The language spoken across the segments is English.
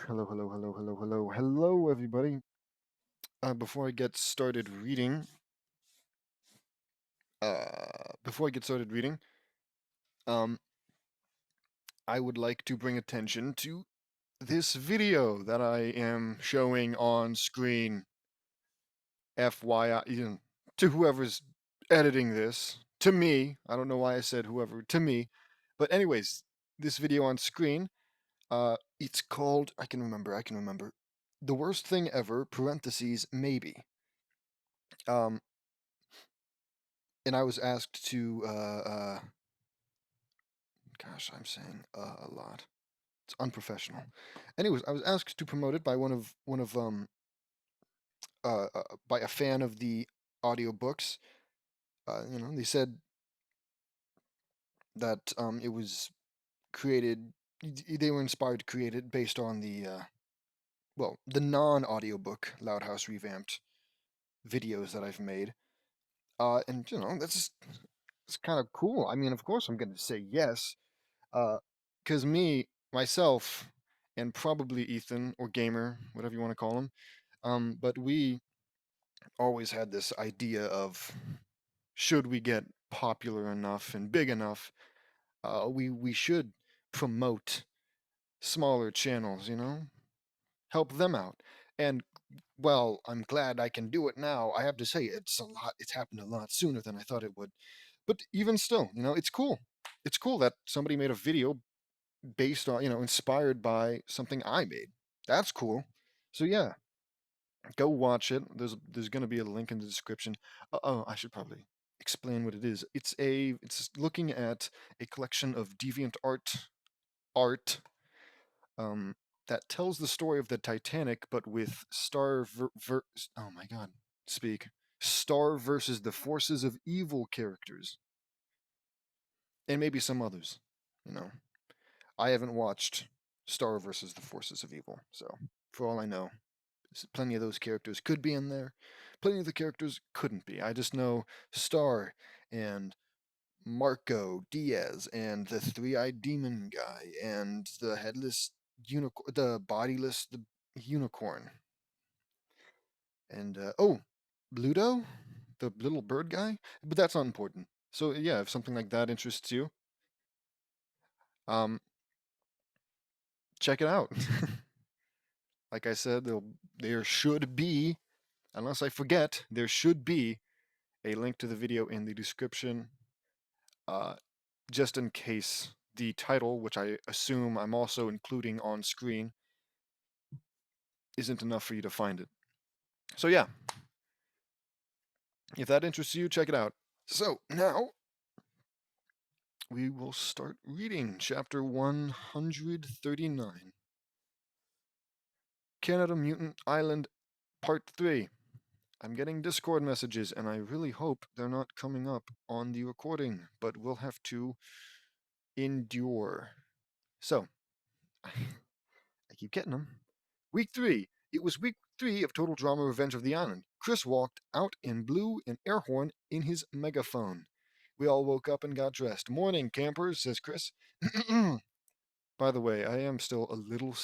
Hello, hello, hello, hello, hello, hello, everybody. Before I get started reading, before I get started reading, um, I would like to bring attention to this video that I am showing on screen. FYI, to whoever's editing this, to me. I don't know why I said whoever, to me. But anyways, this video on screen, it's called, I can remember. The worst thing ever, parentheses, maybe. Um, and I was asked to, gosh, I'm saying a lot. It's unprofessional. Anyways, I was asked to promote it by by a fan of the audiobooks. They said that it was created. They were inspired to create it based on the non-audiobook Loud House Revamped videos that I've made. And that's it's kind of cool. I mean, of course, I'm going to say yes. Because myself, and probably Ethan or Gamer, whatever you want to call him, but we always had this idea of should we get popular enough and big enough, we should promote smaller channels, help them out. And well, I'm glad I can do it now. I have to say, it's happened a lot sooner than I thought it would. But even still, it's cool. It's cool that somebody made a video based on, inspired by something I made. That's cool. So yeah, go watch it. There's going to be a link in the description. Oh, I should probably explain what it is. It's looking at a collection of deviant art um that tells the story of the Titanic, but with oh my god, speak. Star versus the forces of evil characters, and maybe some others. You know, I haven't watched Star versus the Forces of Evil, so for all I know, plenty of those characters could be in there. Plenty of the characters couldn't be. I just know Star and Marco Diaz and the three-eyed demon guy and the headless unicorn, the bodiless the unicorn, and Bluto, the little bird guy. But that's not important. So yeah, if something like that interests you, um, check it out. Like I said, there should be, unless I forget, there should be a link to the video in the description, uh, just in case the title, which I assume I'm also including on screen, isn't enough for you to find it. So yeah, if that interests you, check it out. So now we will start reading chapter 139. Canada Mutant Island Part 3. I'm getting Discord messages, and I really hope they're not coming up on the recording, but we'll have to endure. So, I keep getting them. Week 3. It was week 3 of Total Drama Revenge of the Island. Chris walked out and blew an air horn in his megaphone. We all woke up and got dressed. Morning, campers, says Chris. By the way, I am still a little.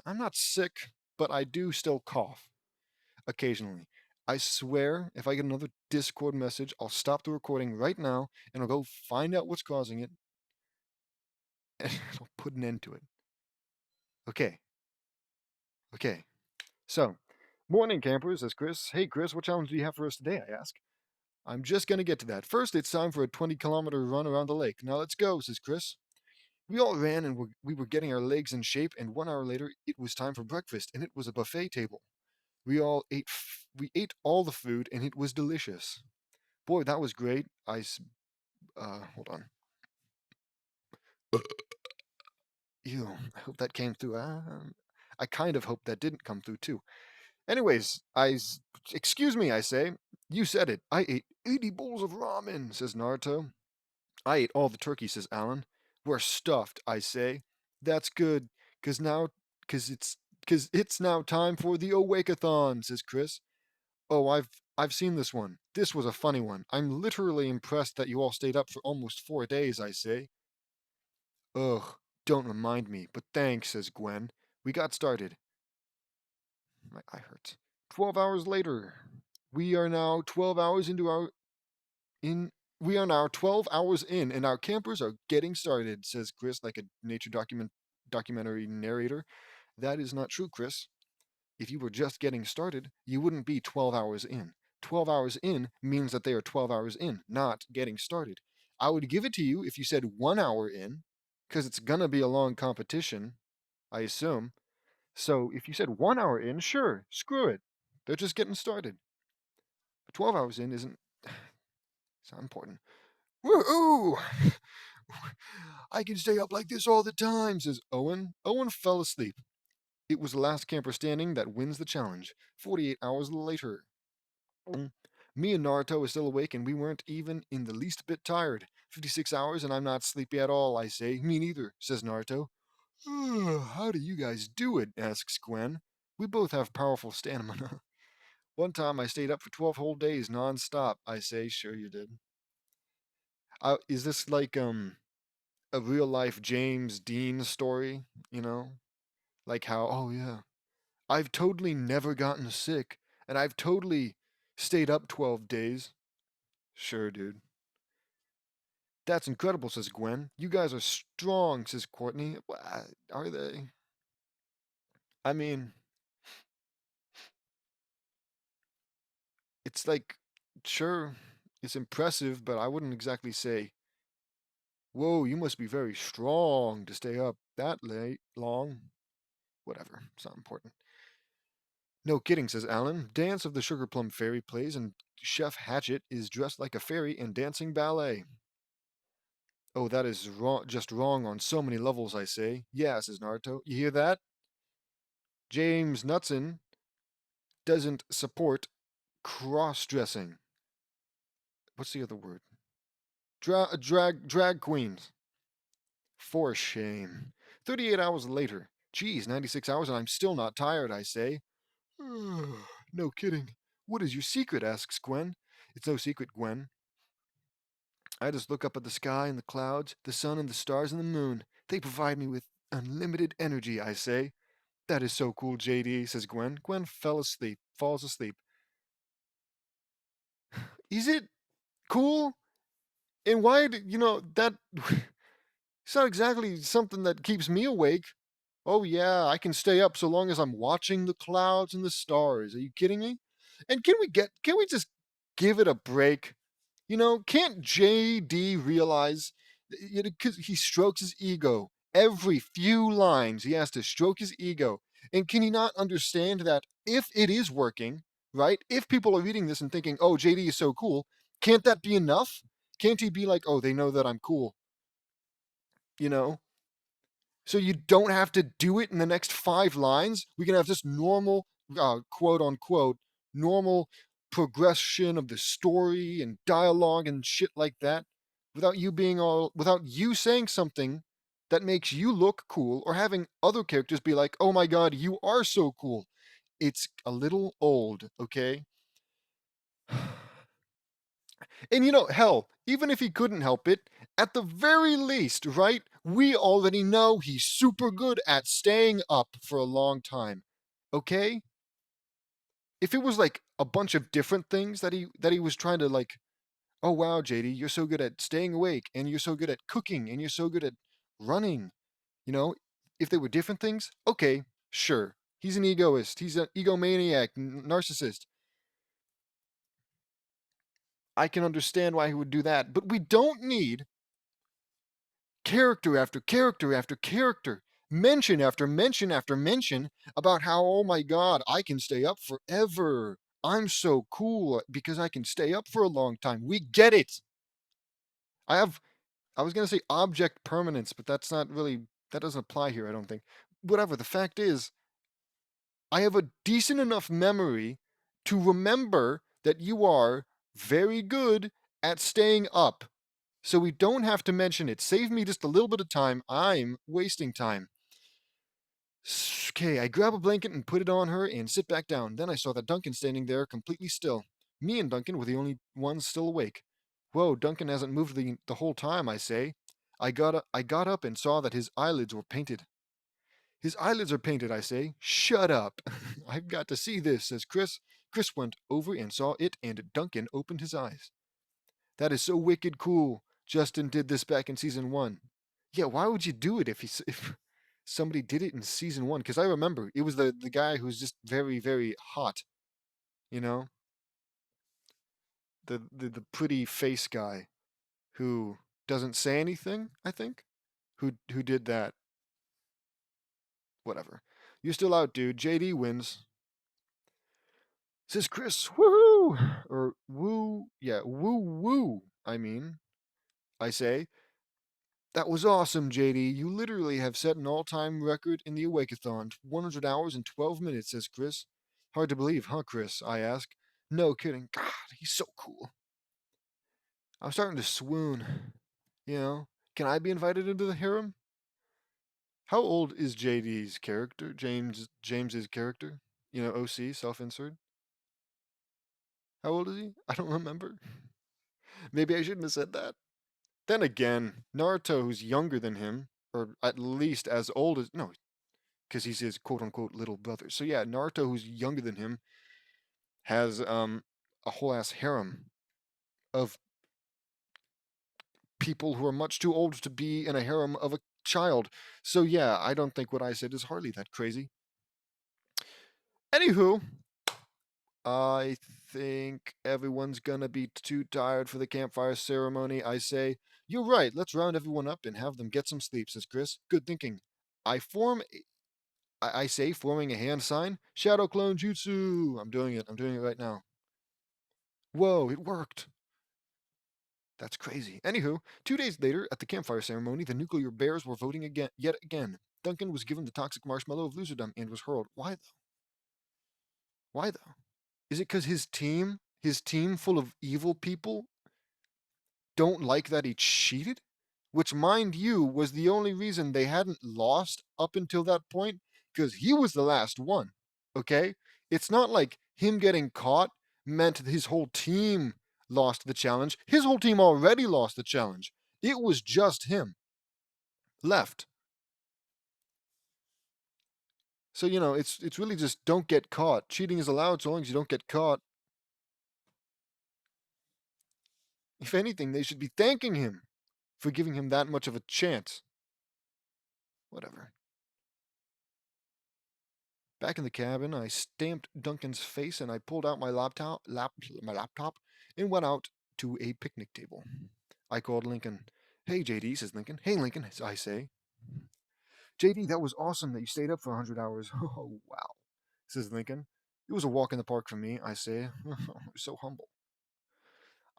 I'm not sick, but I do still cough occasionally. I swear, if I get another Discord message, I'll stop the recording right now and I'll go find out what's causing it and I'll put an end to it. Okay. Okay. So, morning, campers, says Chris. Hey, Chris, what challenge do you have for us today? I ask. I'm just going to get to that. First, it's time for a 20-kilometer run around the lake. Now let's go, says Chris. We all ran and we were getting our legs in shape, and 1 hour later, it was time for breakfast, and it was a buffet table. We ate all the food, and it was delicious. Boy, that was great. Hold on. Ew, I hope that came through. I kind of hope that didn't come through too. Anyways, excuse me, I say. You said it. I ate 80 bowls of ramen, says Naruto. I ate all the turkey, says Alan. We're stuffed, I say. That's good, cause now, cause it's now time for the Awake-a-thon, says Chris. Oh, I've seen this one. This was a funny one. I'm literally impressed that you all stayed up for almost 4 days, I say. Ugh, don't remind me, but thanks, says Gwen. We got started. My eye hurts. 12 hours later. We are now 12 hours into our in we are now 12 hours in and our campers are getting started, says Chris like a nature documentary narrator. That is not true, Chris. If you were just getting started, you wouldn't be 12 hours in. 12 hours in means that they are 12 hours in, not getting started. I would give it to you if you said 1 hour in, because it's going to be a long competition, I assume. So if you said 1 hour in, sure, screw it. They're just getting started. But 12 hours in isn't. It's not important. Woohoo! I can stay up like this all the time, says Owen. Owen fell asleep. It was the last camper standing that wins the challenge. 48 hours later. Me and Naruto are still awake and we weren't even in the least bit tired. 56 hours and I'm not sleepy at all, I say. Me neither, says Naruto. How do you guys do it? Asks Gwen. We both have powerful stamina. One time I stayed up for 12 whole days non-stop, I say. Sure you did. Is this like a real life James Dean story, you know? Like how, oh yeah, I've totally never gotten sick and I've totally stayed up 12 days. Sure, dude. That's incredible, says Gwen. You guys are strong, says Courtney. Are they? I mean, it's like, sure, it's impressive, but I wouldn't exactly say, whoa, you must be very strong to stay up that late, long. Whatever, it's not important. No kidding, says Alan. Dance of the Sugar Plum Fairy plays, and Chef Hatchet is dressed like a fairy in dancing ballet. Oh, that is wrong, just wrong on so many levels, I say. Yeah, says Naruto. You hear that? James Knutson doesn't support cross-dressing. What's the other word? Drag queens. For shame. 38 hours later. Geez, 96 hours and I'm still not tired, I say. No kidding. What is your secret? Asks Gwen. It's no secret, Gwen. I just look up at the sky and the clouds, the sun and the stars and the moon. They provide me with unlimited energy, I say. That is so cool, JD, says Gwen. Gwen falls asleep. Is it cool? And why, that. It's not exactly something that keeps me awake. Oh, yeah, I can stay up so long as I'm watching the clouds and the stars. Are you kidding me? And can we just give it a break? Can't JD realize, because he strokes his ego. Every few lines, he has to stroke his ego. And can he not understand that if it is working, right? If people are reading this and thinking, oh, JD is so cool, can't that be enough? Can't he be like, oh, they know that I'm cool, you know? So you don't have to do it in the next 5 lines. We can have this normal, quote unquote, normal progression of the story and dialogue and shit like that without you saying something that makes you look cool or having other characters be like, oh my god, you are so cool. It's a little old, okay? And hell, even if he couldn't help it, at the very least, right? We already know he's super good at staying up for a long time. Okay? If it was like a bunch of different things that he was trying to like, oh wow, JD, you're so good at staying awake and you're so good at cooking and you're so good at running, you know, if they were different things, okay, sure. He's an egoist. He's an egomaniac, narcissist. I can understand why he would do that, but we don't need character after character after character, mention after mention after mention about how, oh my god, I can stay up forever. I'm so cool because I can stay up for a long time. We get it. I was going to say object permanence, but that doesn't apply here, I don't think. Whatever, the fact is, I have a decent enough memory to remember that you are very good at staying up. So we don't have to mention it. Save me just a little bit of time. I'm wasting time. Okay, I grab a blanket and put it on her and sit back down. Then I saw that Duncan standing there completely still. Me and Duncan were the only ones still awake. Whoa, Duncan hasn't moved the whole time, I say. I got up and saw that his eyelids were painted. His eyelids are painted, I say. Shut up. I've got to see this, says Chris. Chris went over and saw it, and Duncan opened his eyes. That is so wicked cool. Justin did this back in season 1. Yeah, why would you do it if somebody did it in season 1? Because I remember it was the guy who's just very, very hot, you know? The pretty face guy who doesn't say anything, I think? Who did that. Whatever. You're still out, dude. JD wins. Says Chris, woohoo! Or woo, yeah, woo woo, I say. That was awesome, JD. You literally have set an all-time record in the Awake-a-thon. 100 hours and 12 minutes, says Chris. Hard to believe, huh, Chris? I ask. No kidding. God, he's so cool. I'm starting to swoon. You know, can I be invited into the harem? How old is JD's character? James's character? You know, OC, self-insert? How old is he? I don't remember. Maybe I shouldn't have said that. Then again, Naruto, who's younger than him, or at least as old as, no, because he's his quote unquote little brother. So yeah, Naruto, who's younger than him, has a whole ass harem of people who are much too old to be in a harem of a child. So yeah, I don't think what I said is hardly that crazy. Anywho, I think everyone's gonna be too tired for the campfire ceremony. I say, you're right, let's round everyone up and have them get some sleep, says Chris. Good thinking. I form I say, forming a hand sign, Shadow Clone Jutsu. I'm doing it. I'm doing it right now. Whoa, it worked. That's crazy. Anywho, 2 days later, at the campfire ceremony, the nuclear bears were voting again, yet again. Duncan was given the toxic marshmallow of loserdom and was hurled. Why though? Why though? Is it because his team full of evil people, don't like that he cheated? Which, mind you, was the only reason they hadn't lost up until that point, because he was the last one. Okay? It's not like him getting caught meant his whole team lost the challenge. His whole team already lost the challenge. It was just him left. So, it's really just don't get caught. Cheating is allowed so long as you don't get caught. If anything, they should be thanking him for giving him that much of a chance. Whatever. Back in the cabin, I stamped Duncan's face and I pulled out my laptop and went out to a picnic table. I called Lincoln. Hey, JD, says Lincoln. Hey, Lincoln, I say. JD, that was awesome that you stayed up for 100 hours. Oh, wow, says Lincoln. It was a walk in the park for me, I say. So humble.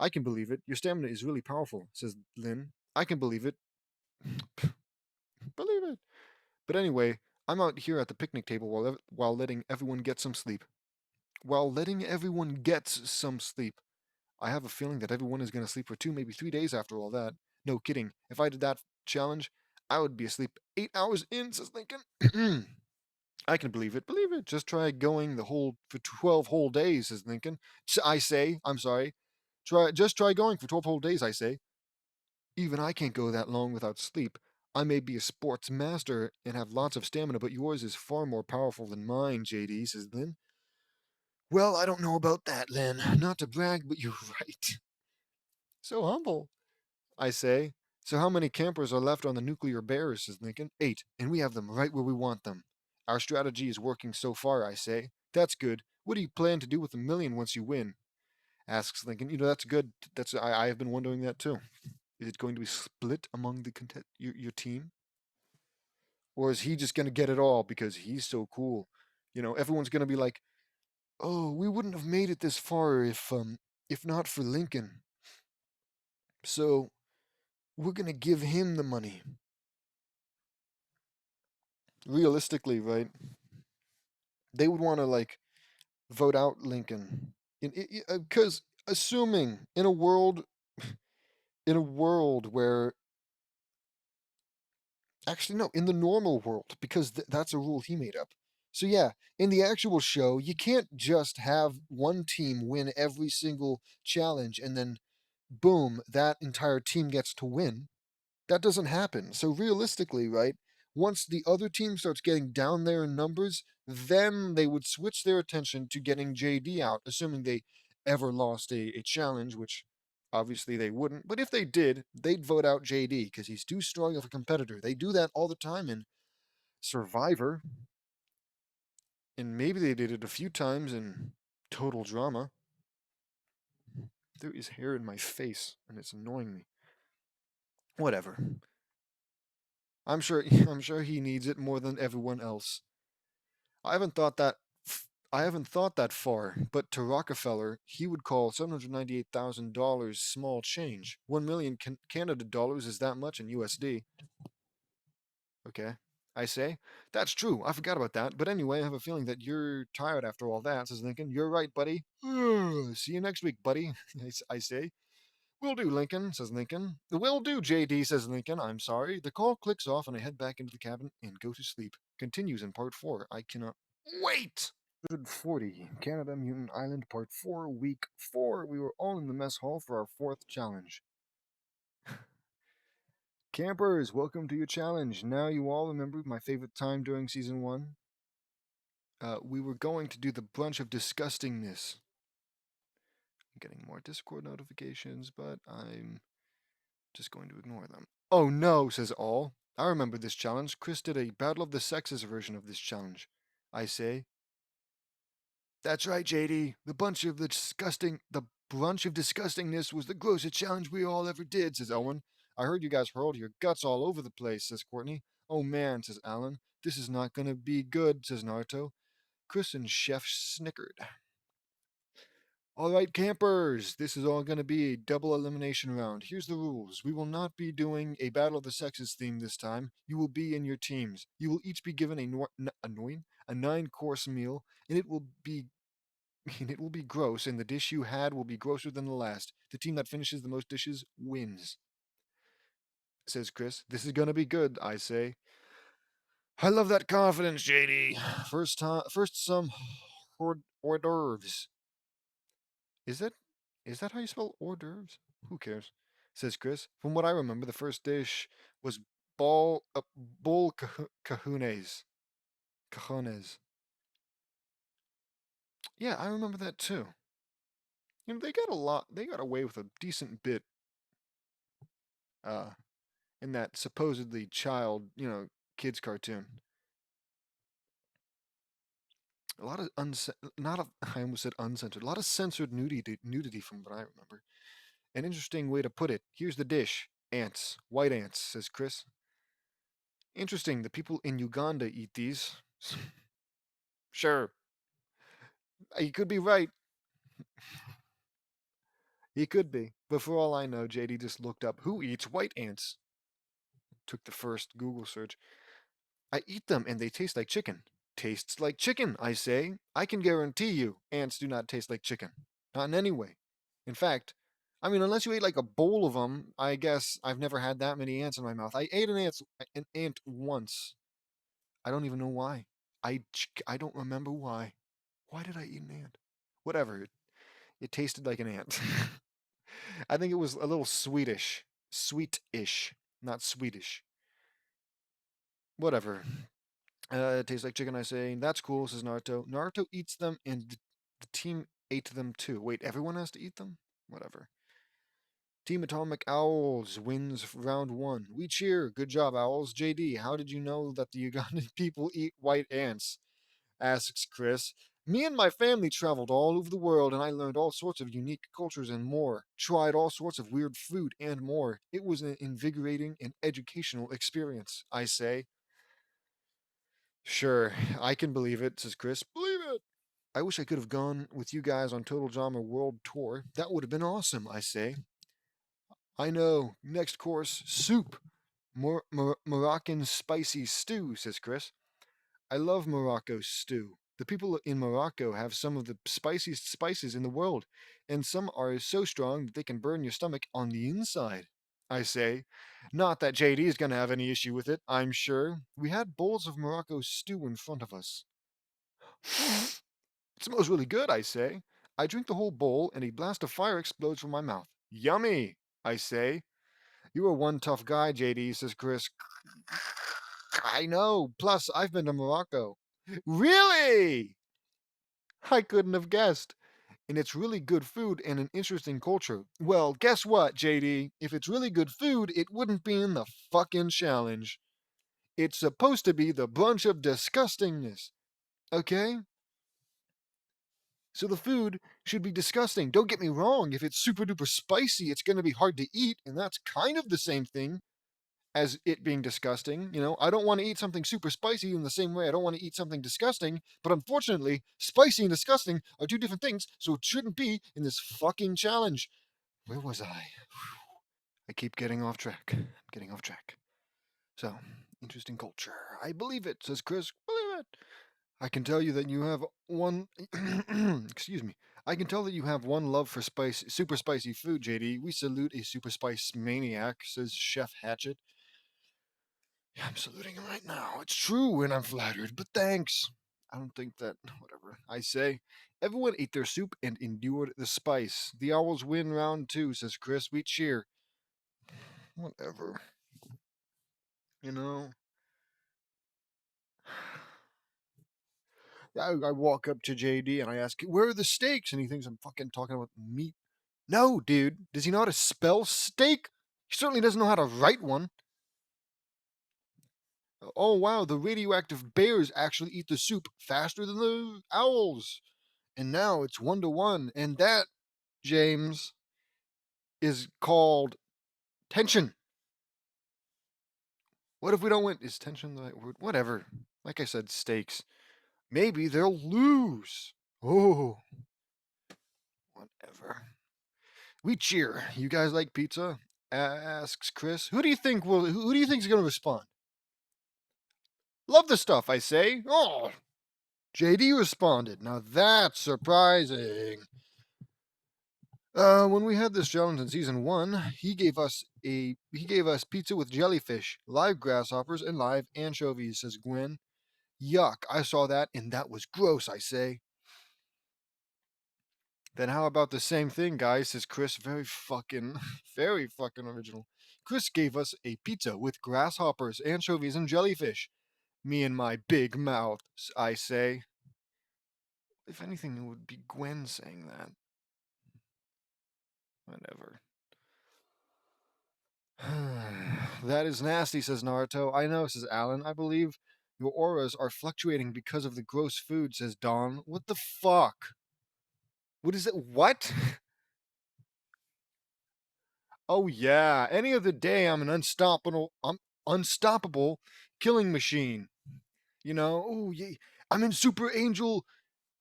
I can believe it. Your stamina is really powerful, says Lynn. I can believe it. Believe it. But anyway, I'm out here at the picnic table while letting everyone get some sleep. While letting everyone get some sleep. I have a feeling that everyone is going to sleep for 2, maybe 3 days after all that. No kidding. If I did that challenge, I would be asleep 8 hours in, says Lincoln. I can believe it. Believe it. Just try going the whole for 12 whole days, says Lincoln. I say, I'm sorry. Just try going for 12 whole days, I say. Even I can't go that long without sleep. I may be a sports master and have lots of stamina, but yours is far more powerful than mine, JD, says Lynn. Well, I don't know about that, Lynn. Not to brag, but you're right. So humble, I say. So how many campers are left on the nuclear bears, says Lincoln. 8, and we have them right where we want them. Our strategy is working so far, I say. That's good. What do you plan to do with 1,000,000 once you win? Asks Lincoln. That's good. I have been wondering that too. Is it going to be split among your team? Or is he just going to get it all because he's so cool? Everyone's going to be like, "Oh, we wouldn't have made it this far if not for Lincoln. So, we're going to give him the money." Realistically, right? They would want to like vote out Lincoln. Because assuming in a world where actually no, in the normal world, because that's a rule he made up. So yeah, in the actual show, you can't just have one team win every single challenge and then boom, that entire team gets to win. That doesn't happen. So realistically, right, Once the other team starts getting down there in numbers, then they would switch their attention to getting JD out, assuming they ever lost a challenge, which obviously they wouldn't. But if they did, they'd vote out JD because he's too strong of a competitor. They do that all the time in Survivor, and maybe they did it a few times in Total Drama. There is hair in my face, and it's annoying me. Whatever. I'm sure. I'm sure he needs it more than everyone else. I haven't thought that. I haven't thought that far, but to Rockefeller, he would call $798,000 small change. 1 million Canada dollars is that much in USD. Okay. I say, that's true. I forgot about that. But anyway, I have a feeling that you're tired after all that, says Lincoln. You're right, buddy. See you next week, buddy. I say. Will do, Lincoln, says Lincoln. Will do, JD, says Lincoln. I'm sorry. The call clicks off and I head back into the cabin and go to sleep. Continues in part 4. I cannot wait. 140, Canada Mutant Island, Part 4, Week 4. We were all in the mess hall for our 4th challenge. Campers, welcome to your challenge. Now you all remember my favorite time during Season 1? We were going to do the brunch of disgustingness. I'm getting more Discord notifications, but I'm just going to ignore them. Oh no, says All. I remember this challenge. Chris did a Battle of the Sexes version of this challenge. I say, that's right, JD. The brunch of disgustingness was the grossest challenge we all ever did, says Owen. I heard you guys hurled your guts all over the place, says Courtney. Oh man, says Alan. This is not gonna be good, says Naruto. Chris and Chef snickered. All right, campers, this is all going to be a double elimination round. Here's the rules. We will not be doing a Battle of the Sexes theme this time. You will be in your teams. You will each be given a 9-course meal, and it will be gross, and the dish you had will be grosser than the last. The team that finishes the most dishes wins, says Chris. This is going to be good, I say. I love that confidence, JD. First some hors d'oeuvres. Is that how you spell hors d'oeuvres? Who cares? Says Chris. From what I remember, the first dish was bull cajones. Cajones. Yeah, I remember that too. You know, they got away with a decent bit uh in that supposedly kids cartoon. A lot of not a, I almost said uncensored. A lot of censored nudity from what I remember. An interesting way to put it. Here's the dish. Ants. White ants, says Chris. Interesting, the people in Uganda eat these. Sure. He could be right. He could be. But for all I know, JD just looked up who eats white ants. Took the first Google search. I eat them and they taste like chicken. Tastes like chicken, I say. I can guarantee you ants do not taste like chicken. Not in any way. In fact, I mean, unless you ate like a bowl of them, I guess I've never had that many ants in my mouth. I ate an ant once. I don't even know why. I don't remember why. Why did I eat an ant? Whatever. It tasted like an ant. I think it was a little sweetish. Sweet-ish, not Swedish. Whatever. It tastes like chicken, I say. That's cool, says Naruto. Naruto eats them, and the team ate them too. Wait, everyone has to eat them? Whatever. Team Atomic Owls wins round 1. We cheer. Good job, Owls. JD, how did you know that the Ugandan people eat white ants? Asks Chris. Me and my family traveled all over the world and I learned all sorts of unique cultures and more. Tried all sorts of weird food and more. It was an invigorating and educational experience, I say. Sure, I can believe it, says Chris. Believe it! I wish I could have gone with you guys on Total Drama World Tour. That would have been awesome, I say. I know. Next course, soup. Moroccan spicy stew, says Chris. I love Morocco stew. The people in Morocco have some of the spiciest spices in the world, and some are so strong that they can burn your stomach on the inside. I say, not that JD is going to have any issue with it, I'm sure. We had bowls of Morocco stew in front of us. It smells really good, I say. I drink the whole bowl, and a blast of fire explodes from my mouth. Yummy, I say. You are one tough guy, JD, says Chris. I know. Plus, I've been to Morocco. Really? I couldn't have guessed. And it's really good food and an interesting culture. Well, guess what, JD? If it's really good food, it wouldn't be in the fucking challenge. It's supposed to be the bunch of disgustingness. Okay? So the food should be disgusting. Don't get me wrong, if it's super duper spicy, it's going to be hard to eat, and that's kind of the same thing as it being disgusting. You know, I don't want to eat something super spicy in the same way I don't want to eat something disgusting, but unfortunately, spicy and disgusting are two different things, so it shouldn't be in this fucking challenge. Where was I? I keep getting off track. I'm getting off track. So, interesting culture. I believe it, says Chris. Believe it. I can tell you that you have one. Excuse me. I can tell that you have one love for spice, super spicy food, JD. We salute a super spice maniac, says Chef Hatchet. Yeah, I'm saluting him right now. It's true, and I'm flattered, but thanks. I don't think that. Whatever. I say. Everyone ate their soup and endured the spice. The Owls win round two, says Chris. We cheer. Whatever. You know? I walk up to JD and I ask, where are the steaks? And he thinks I'm fucking talking about meat. No, dude. Does he know how to spell steak? He certainly doesn't know how to write one. Oh, wow. The radioactive bears actually eat the soup faster than the owls. And now it's 1-1. And that, James, is called tension. What if we don't win? Is tension the right word? Whatever. Like I said, stakes. Maybe they'll lose. Oh, whatever. We cheer. You guys like pizza? Asks Chris. Who do you think who do you think's gonna respond? Love the stuff, I say. Oh, JD responded. Now that's surprising. When we had this challenge in season 1, he gave us pizza with jellyfish, live grasshoppers, and live anchovies, says Gwen. Yuck, I saw that and that was gross, I say. Then how about the same thing, guys? Says Chris. Very fucking, very fucking original. Chris gave us a pizza with grasshoppers, anchovies, and jellyfish. Me and my big mouth, I say. If anything, it would be Gwen saying that. Whatever. That is nasty, says Naruto. I know, says Alan. I believe your auras are fluctuating because of the gross food, says Dawn. What the fuck? What is it? What? Oh yeah, any other day I'm an unstoppable killing machine. You know, oh yeah, I'm in Super Angel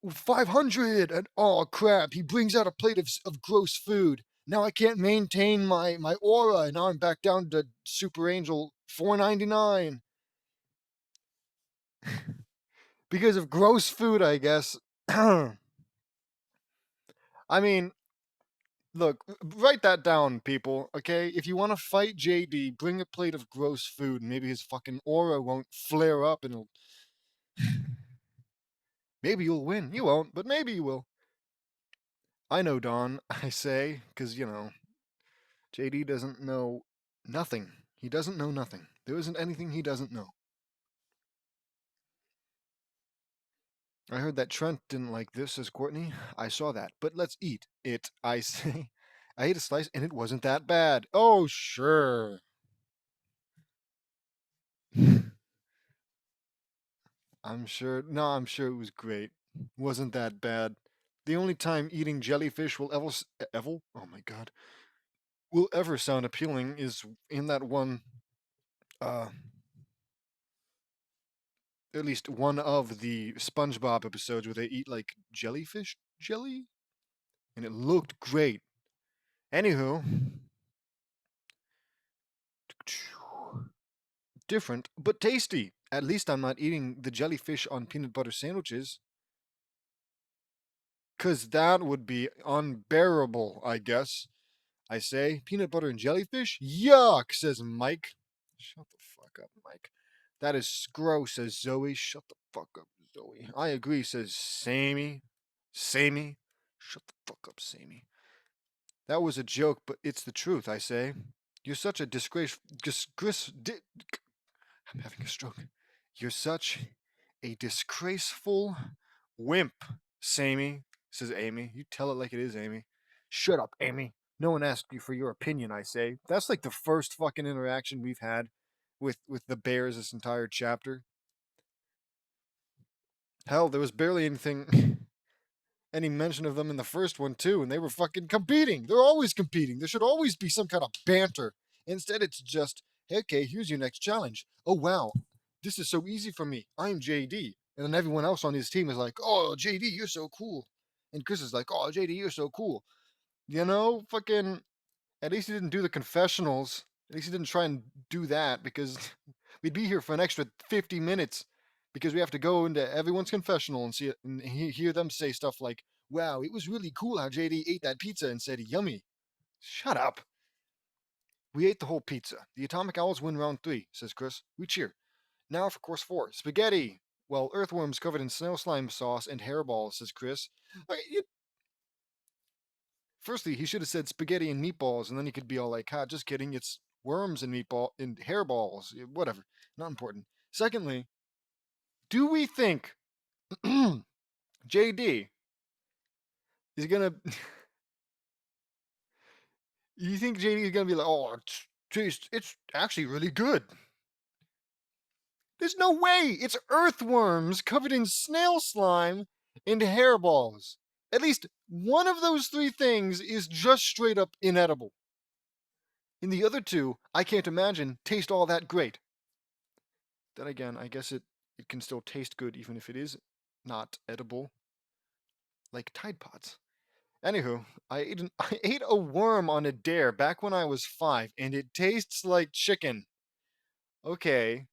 500, and oh crap, he brings out a plate of gross food. Now I can't maintain my aura, and now I'm back down to Super Angel 499 because of gross food, I guess. I mean, look, write that down, people, okay? If you want to fight JD, bring a plate of gross food, and maybe his fucking aura won't flare up and he'll. Maybe you'll win. You won't, but maybe you will. I know, Don, I say, because, JD doesn't know nothing. He doesn't know nothing. There isn't anything he doesn't know. I heard that Trent didn't like this, says Courtney. I saw that, but let's eat it, I say. I ate a slice and it wasn't that bad. Oh, sure. I'm sure. No, I'm sure it was great. Wasn't that bad. The only time eating jellyfish will ever, oh my god, will ever sound appealing is in that one, uh, at least one of the SpongeBob episodes where they eat like jellyfish jelly, and it looked great. Anywho, different but tasty. At least I'm not eating the jellyfish on peanut butter sandwiches, cause that would be unbearable, I guess. I say, peanut butter and jellyfish? Yuck, says Mike. Shut the fuck up, Mike. That is gross, says Zoe. Shut the fuck up, Zoe. I agree, says Sammy. Sammy? Shut the fuck up, Sammy. That was a joke, but it's the truth, I say. You're such a disgrace. I'm having a stroke. You're such a disgraceful wimp, Sammy, says Amy. You tell it like it is, Amy. Shut up, Amy. No one asked you for your opinion, I say. That's like the first fucking interaction we've had with the bears this entire chapter. Hell, there was barely anything any mention of them in the first one too, and they were fucking competing. They're always competing. There should always be some kind of banter. Instead, it's just, hey, okay, here's your next challenge. Oh wow, this is so easy for me. I'm JD, and then everyone else on his team is like, oh JD, you're so cool, and Chris is like, oh JD, you're so cool. You know, fucking. At least he didn't do the confessionals. At least he didn't try and do that because we'd be here for an extra 50 minutes because we have to go into everyone's confessional and see it and hear them say stuff like, wow, it was really cool how JD ate that pizza and said yummy. Shut up. We ate the whole pizza. The Atomic Owls win round 3, says Chris. We cheer. Now for course 4, spaghetti. Well, earthworms covered in snail slime sauce and hairballs, says Chris. Okay, firstly, he should have said spaghetti and meatballs, and then he could be all like, "Ha, just kidding. It's worms and meatball and hairballs. Whatever. Not important." Secondly, do we think JD is gonna? You think JD is gonna be like, "Oh, it's actually really good." There's no way. It's earthworms covered in snail slime and hairballs. At least one of those three things is just straight up inedible. And the other two, I can't imagine, taste all that great. Then again, I guess it can still taste good even if it is not edible, like Tide Pods. Anywho, I ate a worm on a dare back when I was 5, and it tastes like chicken. Okay.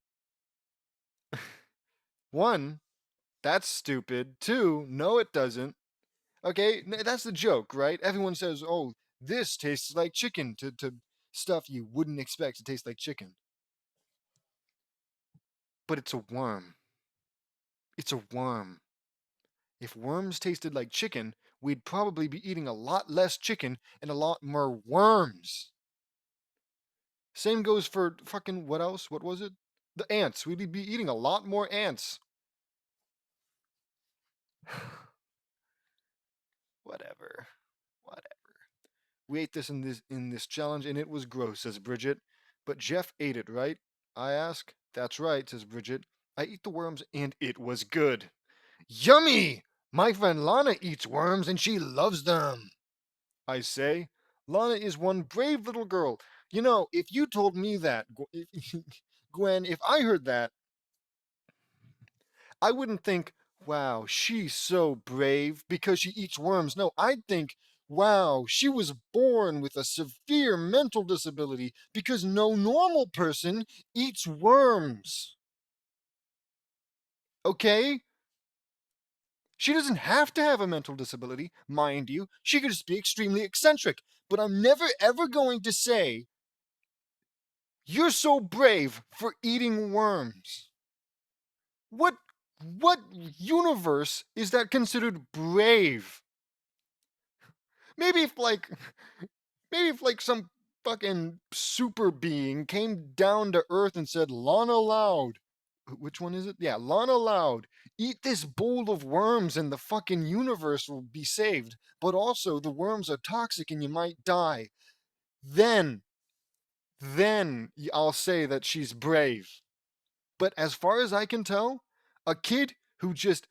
One, that's stupid. Two, no, it doesn't. Okay, that's the joke, right? Everyone says, "Oh, this tastes like chicken," to stuff you wouldn't expect to taste like chicken. But it's a worm. It's a worm. If worms tasted like chicken, we'd probably be eating a lot less chicken and a lot more worms. Same goes for fucking what else? What was it? The ants. We'd be eating a lot more ants. Whatever. Whatever. We ate this in this challenge and it was gross, says Bridget. But Jeff ate it, right? I ask. That's right, says Bridget. I eat the worms and it was good. Yummy! My friend Lana eats worms and she loves them. I say. Lana is one brave little girl. You know, if you told me that, Gwen, if I heard that, I wouldn't think, wow, she's so brave because she eats worms. No, I'd think, wow, she was born with a severe mental disability because no normal person eats worms. Okay? She doesn't have to have a mental disability, mind you. She could just be extremely eccentric. But I'm never ever going to say you're so brave for eating worms. What what universe is that considered brave? Maybe if like maybe if like some fucking super being came down to earth and said, "Lana Loud." Which one is it? Yeah, Lana Loud. Eat this bowl of worms and the fucking universe will be saved. But also the worms are toxic and you might die. Then I'll say that she's brave. But as far as I can tell, a kid who just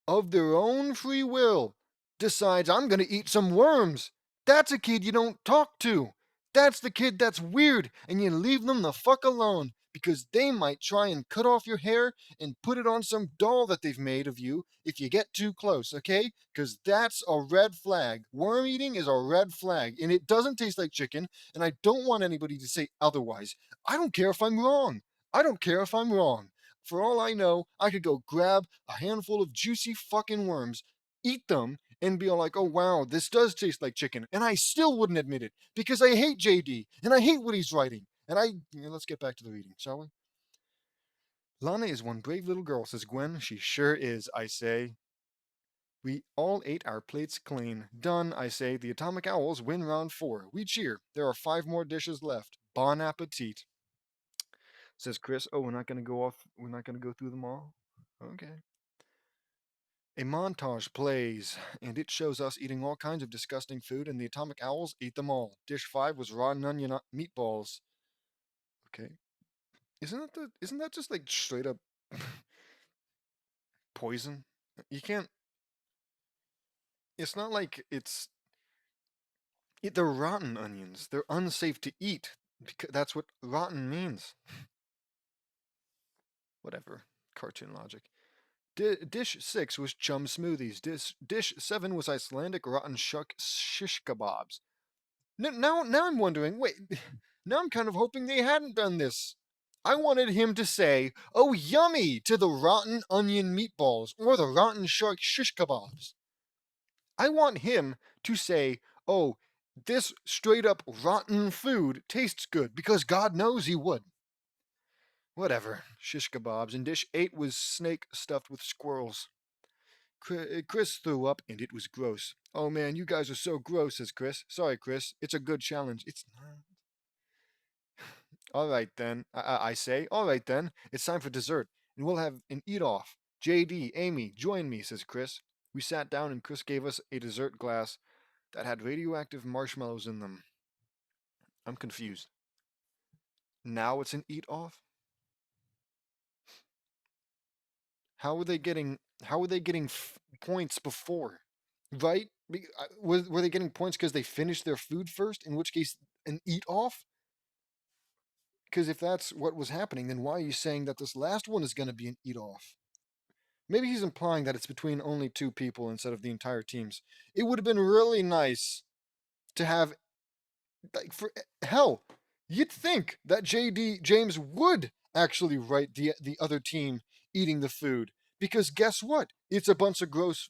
of their own free will decides I'm going to eat some worms, that's a kid you don't talk to. That's the kid that's weird and you leave them the fuck alone because they might try and cut off your hair and put it on some doll that they've made of you if you get too close, okay? Because that's a red flag. Worm eating is a red flag and it doesn't taste like chicken, and I don't want anybody to say otherwise. I don't care if I'm wrong. I don't care if I'm wrong. For all I know, I could go grab a handful of juicy fucking worms, eat them, and be all like, oh wow, this does taste like chicken. And I still wouldn't admit it because I hate JD and I hate what he's writing. And let's get back to the reading, shall we? Lana is one brave little girl, says Gwen. She sure is, I say. We all ate our plates clean. Done, I say. The Atomic Owls win round 4. We cheer. There are 5 more dishes left. Bon appetit. says Chris. Oh, we're not gonna go off. We're not gonna go through them all. Okay. A montage plays, and it shows us eating all kinds of disgusting food, and the atomic owls eat them all. Dish 5 was rotten onion meatballs. Okay. Isn't that just like straight up poison? You can't. It's not like they're rotten onions. They're unsafe to eat. Because that's what rotten means. Whatever. Cartoon logic. Dish 6 was chum smoothies. Dish 7 was Icelandic rotten shark shish kebabs. Now I'm wondering, wait, now I'm kind of hoping they hadn't done this. I wanted him to say, oh, yummy, to the rotten onion meatballs or the rotten shark shish kebabs. I want him to say, oh, this straight up rotten food tastes good, because God knows he would. Whatever. Shish kebabs. And dish 8 was snake stuffed with squirrels. Chris threw up, and it was gross. Oh man, you guys are so gross, says Chris. Sorry, Chris. It's a good challenge. It's not. All right then, I say. All right then. It's time for dessert, and we'll have an eat off. JD, Amy, join me, says Chris. We sat down, and Chris gave us a dessert glass that had radioactive marshmallows in them. I'm confused. Now it's an eat off? How were they getting points before? Right? Were they getting points because they finished their food first? In which case, an eat off? Because if that's what was happening, then why are you saying that this last one is going to be an eat off? Maybe he's implying that it's between only two people instead of the entire teams. It would have been really nice to have, like, for hell, you'd think that JD James would actually write the other team eating the food, because guess what? It's a bunch of gross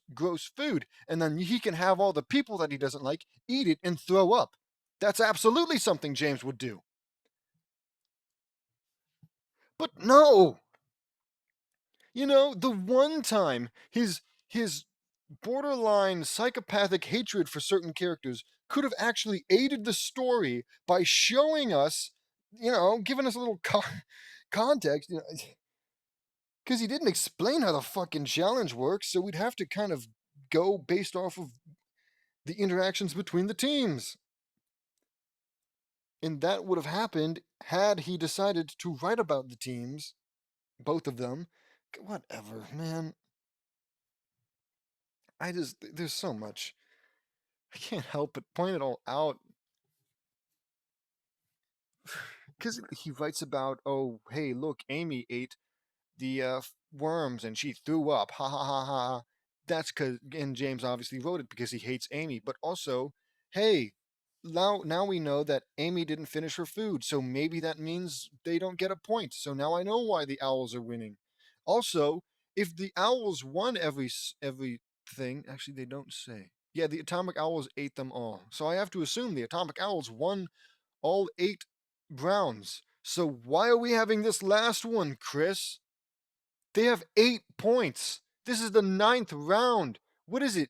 food, and then he can have all the people that he doesn't like eat it and throw up. That's absolutely something James would do. But no, the one time his borderline psychopathic hatred for certain characters could have actually aided the story by showing us, giving us a little context, because he didn't explain how the fucking challenge works, so we'd have to kind of go based off of the interactions between the teams. And that would have happened had he decided to write about the teams, both of them. Whatever, man. There's so much. I can't help but point it all out. Because he writes about, oh, hey, look, Amy ate the worms and she threw up. Ha ha ha ha. That's because, and James obviously wrote it because he hates Amy. But also, hey, now we know that Amy didn't finish her food, so maybe that means they don't get a point. So now I know why the owls are winning. Also, if the owls won everything, actually they don't say. Yeah, the atomic owls ate them all. So I have to assume the atomic owls won all 8 rounds. So why are we having this last one, Chris? They have 8 points. This is the 9th round. What is it?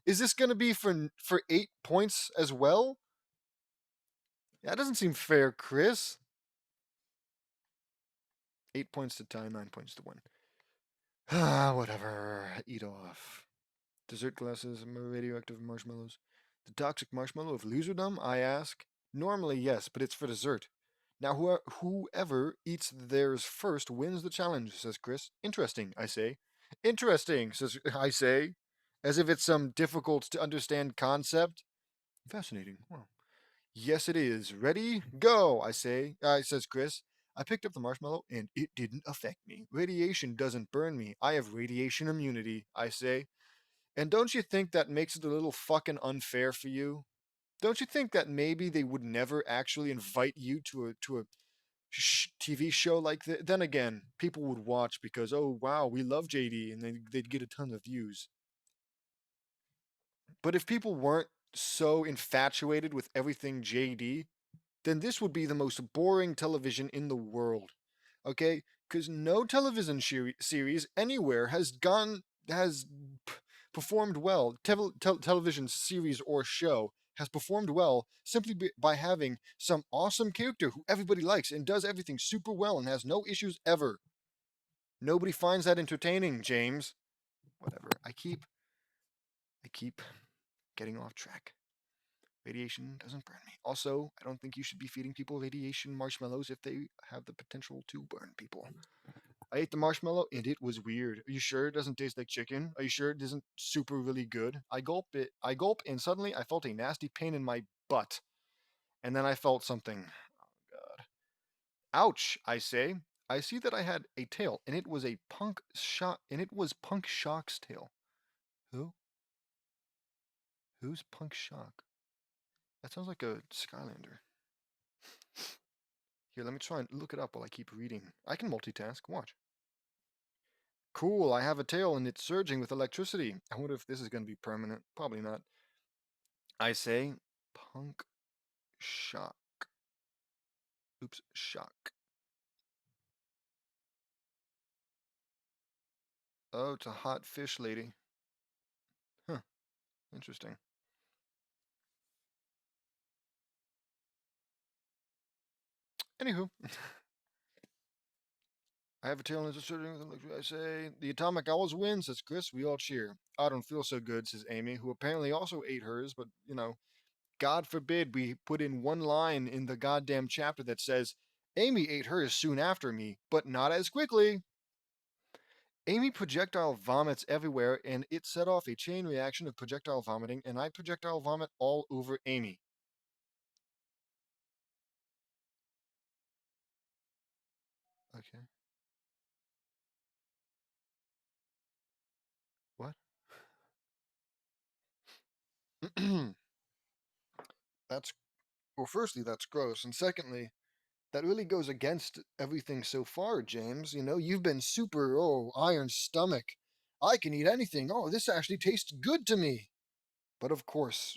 Is this going to be for 8 points as well? That doesn't seem fair, Chris. 8 points to tie, 9 points to win. Ah, whatever. Eat off. Dessert glasses, radioactive marshmallows. The toxic marshmallow of loserdom, I ask. Normally, yes, but it's for dessert. Now, whoever eats theirs first wins the challenge, says Chris. Interesting, I say. Interesting, says I say, as if it's some difficult to understand concept. Fascinating. Well, yes, it is. Ready? Go, I say. Says Chris. I picked up the marshmallow and it didn't affect me. Radiation doesn't burn me. I have radiation immunity, I say. And don't you think that makes it a little fucking unfair for you? Don't you think that maybe they would never actually invite you to a TV show like that? Then again, people would watch because, oh wow, we love JD, and then they'd get a ton of views. But if people weren't so infatuated with everything JD, then this would be the most boring television in the world. Okay? Because no television series anywhere has performed well. Television series or show has performed well simply by having some awesome character who everybody likes and does everything super well and has no issues ever. Nobody finds that entertaining, James. Whatever. I keep getting off track. Radiation doesn't burn me. Also, I don't think you should be feeding people radiation marshmallows if they have the potential to burn people. I ate the marshmallow and it was weird. Are you sure it doesn't taste like chicken? Are you sure it isn't super really good? I gulp and suddenly I felt a nasty pain in my butt. And then I felt something. Oh god. Ouch, I say. I see that I had a tail and it was Punk Shock's tail. Who? Who's Punk Shock? That sounds like a Skylander. Here, let me try and look it up while I keep reading. I can multitask. Watch. Cool, I have a tail and it's surging with electricity. I wonder if this is going to be permanent. Probably not. I say, Punk Shock. Oops, Shock. Oh, it's a hot fish lady. Huh, interesting. Anywho, I have a tail and it's surging with electricity. I say, the atomic owls win, says Chris. We all cheer. I don't feel so good, says Amy, who apparently also ate hers, but, God forbid we put in one line in the goddamn chapter that says, Amy ate hers soon after me, but not as quickly. Amy projectile vomits everywhere, and it set off a chain reaction of projectile vomiting, and I projectile vomit all over Amy. Okay. What? That's, well, firstly, that's gross, and secondly, that really goes against everything so far, James. You've been super, iron stomach. I can eat anything. Oh, this actually tastes good to me. But of course,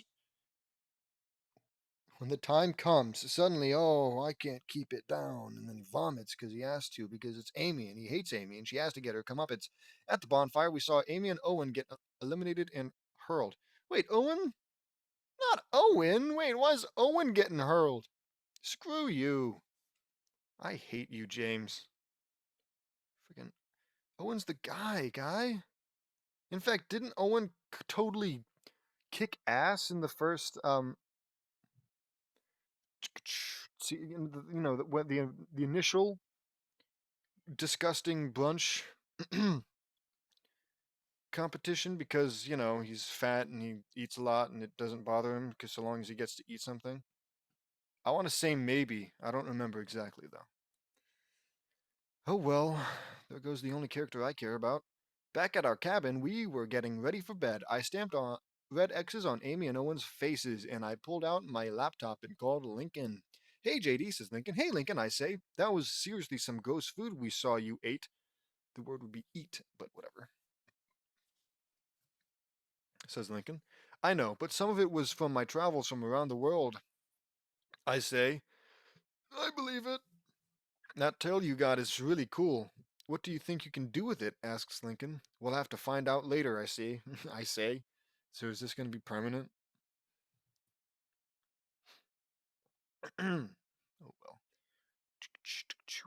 when the time comes, suddenly, I can't keep it down, and then he vomits because he has to, because it's Amy, and he hates Amy, and she has to get her comeuppance. At the bonfire, we saw Amy and Owen get eliminated and hurled. Wait, Owen? Not Owen! Wait, why is Owen getting hurled? Screw you. I hate you, James. Freaking Owen's the guy. In fact, didn't Owen totally kick ass in the first the initial disgusting brunch competition, because he's fat and he eats a lot and it doesn't bother him because so long as he gets to eat something. I want to say maybe. I don't remember exactly though. Oh well, there goes the only character I care about. Back at our cabin, we were getting ready for bed. I stamped on red X's on Amy and Owen's faces, and I pulled out my laptop and called Lincoln. Hey JD, says Lincoln. Hey Lincoln, I say. That was seriously some gross food we saw you ate. The word would be eat, but whatever, says Lincoln. I know, but some of it was from my travels from around the world. I say. I believe it. That tail you got is really cool. What do you think you can do with it? Asks Lincoln. We'll have to find out later, I see. I say. So is this going to be permanent? Oh well.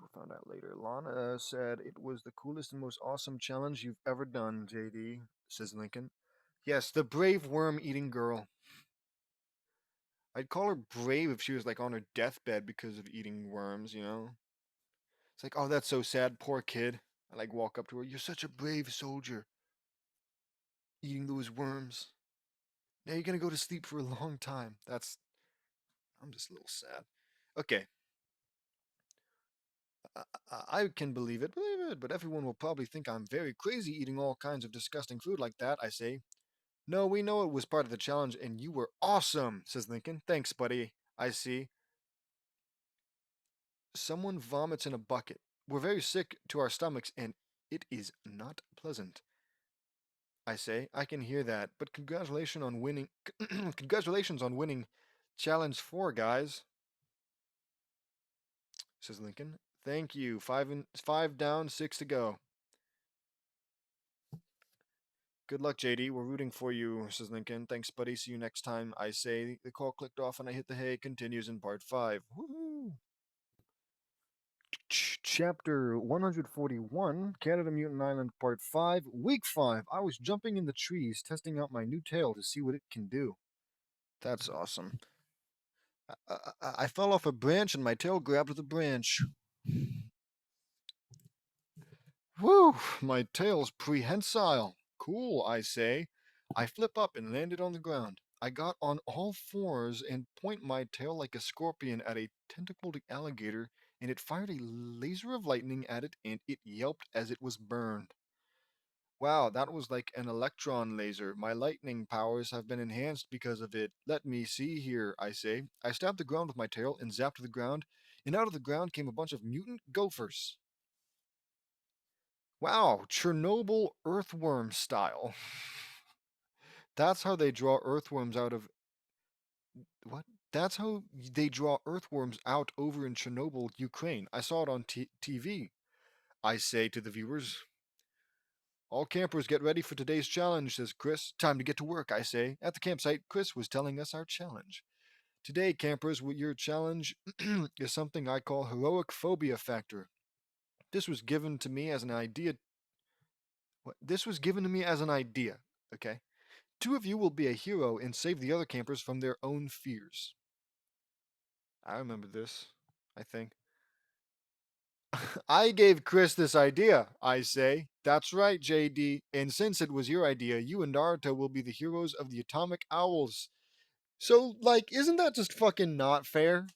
We found out later. Lana said it was the coolest and most awesome challenge you've ever done, JD, says Lincoln. Yes, the brave worm eating girl. I'd call her brave if she was like on her deathbed because of eating worms. It's like, oh, that's so sad, poor kid. I like walk up to her, you're such a brave soldier eating those worms. Now you're gonna go to sleep for a long time. I'm just a little sad. Okay. I can believe it, but everyone will probably think I'm very crazy eating all kinds of disgusting food like that, I say. No, we know it was part of the challenge, and you were awesome, says Lincoln. Thanks, buddy. I see. Someone vomits in a bucket. We're very sick to our stomachs, and it is not pleasant. I say, I can hear that, but congratulations on winning. Congratulations on winning Challenge 4, guys, says Lincoln. Thank you. Five down, six to go. Good luck, JD. We're rooting for you, says Lincoln. Thanks, buddy. See you next time. I say the call clicked off and I hit the hay. Continues in part 5. Woohoo! Chapter 141, Canada Mutant Island, Part 5, Week 5. I was jumping in the trees, testing out my new tail to see what it can do. That's awesome. I fell off a branch and my tail grabbed the branch. Whew, my tail's prehensile. Cool, I say. I flip up and landed on the ground. I got on all fours and point my tail like a scorpion at a tentacled alligator, and it fired a laser of lightning at it, and it yelped as it was burned. Wow, that was like an electron laser. My lightning powers have been enhanced because of it. Let me see here, I say. I stabbed the ground with my tail and zapped the ground, and out of the ground came a bunch of mutant gophers. Wow, Chernobyl earthworm style. That's how they draw earthworms out of what? That's how they draw earthworms out over in Chernobyl, Ukraine. I saw it on TV. I say to the viewers, all campers get ready for today's challenge, says Chris. Time to get to work, I say. At the campsite, Chris was telling us our challenge. Today, campers, your challenge is something I call heroic phobia factor. This was given to me as an idea. This was given to me as an idea, okay? Two of you will be a hero and save the other campers from their own fears. I remember this, I think. I gave Chris this idea, I say. That's right, JD. And since it was your idea, you and Naruto will be the heroes of the Atomic Owls. So, like, isn't that just fucking not fair?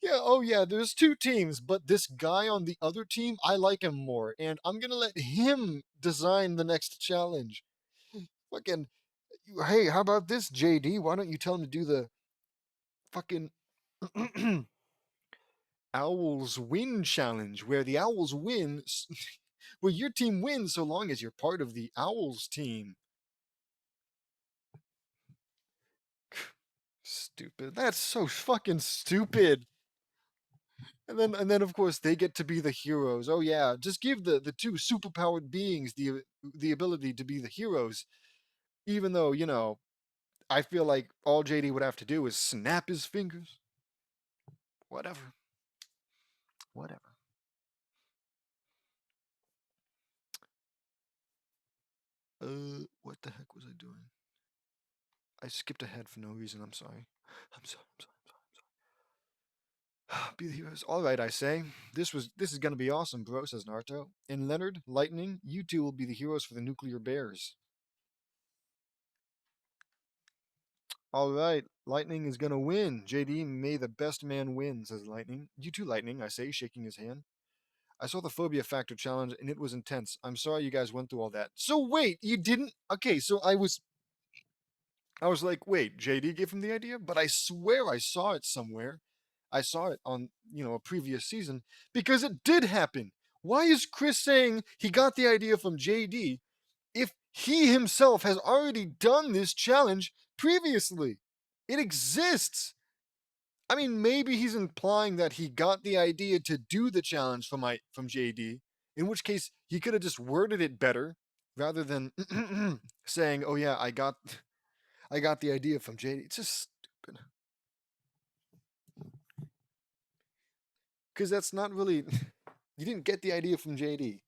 Yeah, oh yeah, there's two teams, but this guy on the other team, I like him more, and I'm gonna let him design the next challenge. Fucking, hey, how about this, JD? Why don't you tell him to do the fucking Owls Win challenge, where the Owls win, where your team wins so long as you're part of the Owls team. Stupid. That's so fucking stupid. And then of course they get to be the heroes. Oh yeah, just give the two superpowered beings the ability to be the heroes. Even though, I feel like all JD would have to do is snap his fingers. Whatever. Whatever. What the heck was I doing? I skipped ahead for no reason. I'm sorry. I'm sorry. I'm sorry. Be the heroes. All right, I say. This is gonna be awesome, bro, says Naruto. And Leonard, Lightning, you two will be the heroes for the nuclear bears. All right, Lightning is gonna win. JD, may the best man win, says Lightning. You too, Lightning, I say, shaking his hand. I saw the phobia factor challenge and it was intense. I'm sorry you guys went through all that. So wait, you didn't? Okay, so I was like, wait, JD gave him the idea, but I swear I saw it somewhere. I saw it on, a previous season because it did happen. Why is Chris saying he got the idea from JD if he himself has already done this challenge previously? It exists. I mean, maybe he's implying that he got the idea to do the challenge from JD, in which case he could have just worded it better rather than saying, "Oh yeah, I got the idea from JD." It's just stupid. Because that's not really. You didn't get the idea from JD.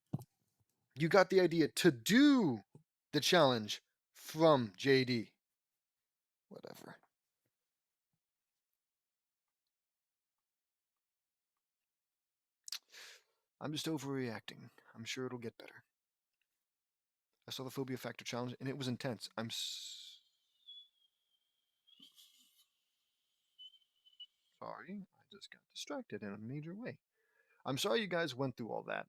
You got the idea to do the challenge from JD. Whatever. I'm just overreacting. I'm sure it'll get better. I saw the phobia factor challenge and it was intense. I'm sorry. I just got distracted in a major way. I'm sorry you guys went through all that.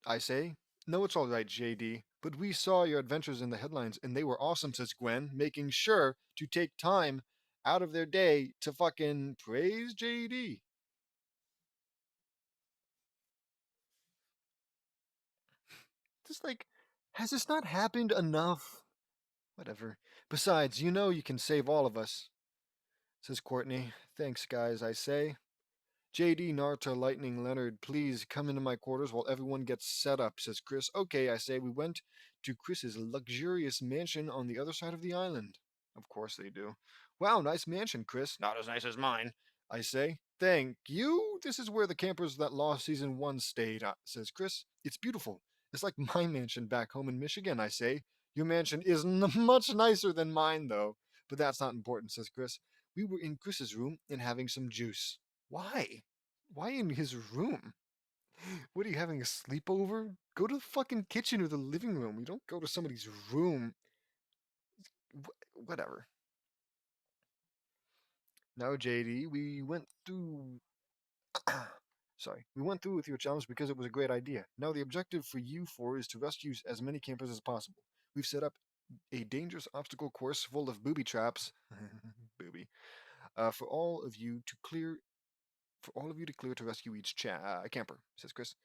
I say. No, it's all right, JD. But we saw your adventures in the headlines and they were awesome, says Gwen, making sure to take time out of their day to fucking praise JD. Just like, has this not happened enough? Whatever. Besides, you can save all of us, says Courtney. Thanks, guys, I say. JD, Naruto, Lightning, Leonard, please come into my quarters while everyone gets set up, says Chris. Okay, I say. We went to Chris's luxurious mansion on the other side of the island. Of course they do. Wow, nice mansion, Chris. Not as nice as mine, I say. Thank you. This is where the campers that lost season 1 stayed, says Chris. It's beautiful. It's like my mansion back home in Michigan, I say. Your mansion is much nicer than mine, though. But that's not important, says Chris. We were in Chris's room and having some juice. Why? Why in his room? What are you having a sleepover? Go to the fucking kitchen or the living room. You don't go to somebody's room. Whatever. Now, JD, we went through. Sorry, we went through with your challenge because it was a great idea. Now the objective for you four is to rescue as many campers as possible. We've set up a dangerous obstacle course full of booby traps, booby, for all of you to clear. For all of you to clear to rescue each camper, says Chris.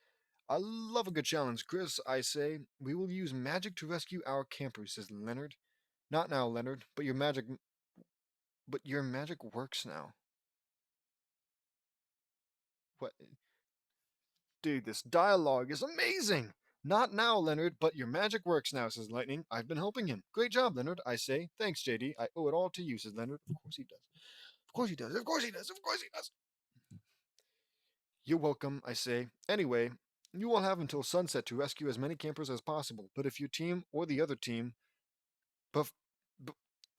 I love a good challenge, Chris, I say. We will use magic to rescue our campers, says Leonard. Not now, Leonard, but your magic works now. What? Dude, this dialogue is amazing! Not now, Leonard, but your magic works now, says Lightning. I've been helping him. Great job, Leonard, I say. Thanks, JD. I owe it all to you, says Leonard. Of course he does. Of course he does. Of course he does. Of course he does. You're welcome, I say. Anyway, you will have until sunset to rescue as many campers as possible, but if your team or the other team but, but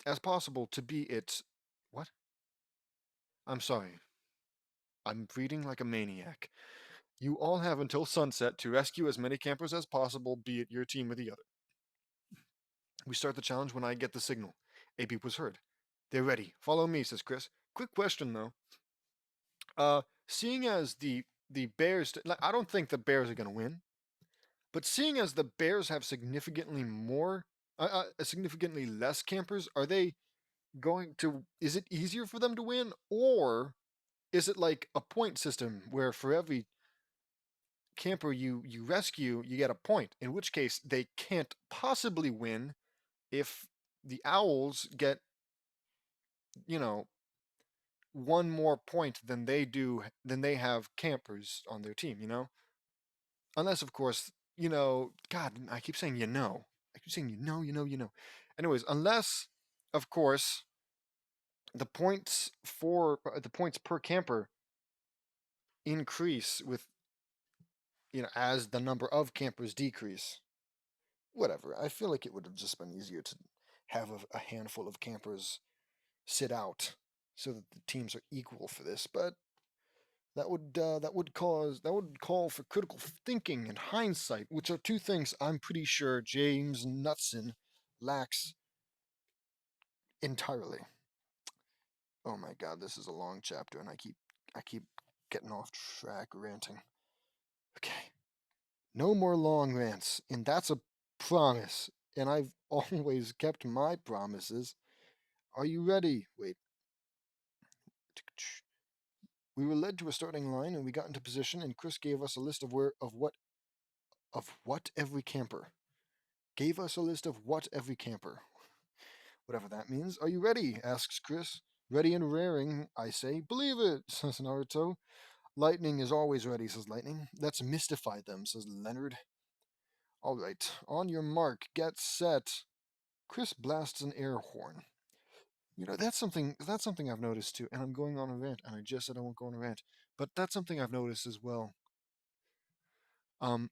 as possible to be its what? I'm sorry. I'm reading like a maniac. You all have until sunset to rescue as many campers as possible, be it your team or the other. We start the challenge when I get the signal. A beep was heard. They're ready. Follow me, says Chris. Quick question though. Seeing as the Bears, I don't think the Bears are gonna win, but seeing as the Bears have significantly less campers, are they going to? Is it easier for them to win, or is it like a point system where for every camper you rescue, you get a point? In which case, they can't possibly win if the Owls get, you know, one more point than they have campers on their team. Unless of course, God, I keep saying I keep saying Anyways, unless of course the points per camper increase with as the number of campers decrease. Whatever. I feel like it would have just been easier to have a handful of campers sit out so that the teams are equal for this, but that would call for critical thinking and hindsight, which are two things I'm pretty sure James Knutson lacks entirely. Oh my god, this is a long chapter and I keep getting off track ranting. Okay. No more long rants, and that's a promise, and I've always kept my promises. Are you ready? Wait. We were led to a starting line and we got into position and Chris gave us a list of what every camper. Gave us a list of what every camper. Whatever that means. Are you ready? Asks Chris. Ready and raring, I say. Believe it, says Naruto. Lightning is always ready, says Lightning. Let's mystify them, says Leonard. All right, on your mark, get set. Chris blasts an air horn. That's something I've noticed too, and I'm going on a rant, and I just said I won't go on a rant, but that's something I've noticed as well. Um,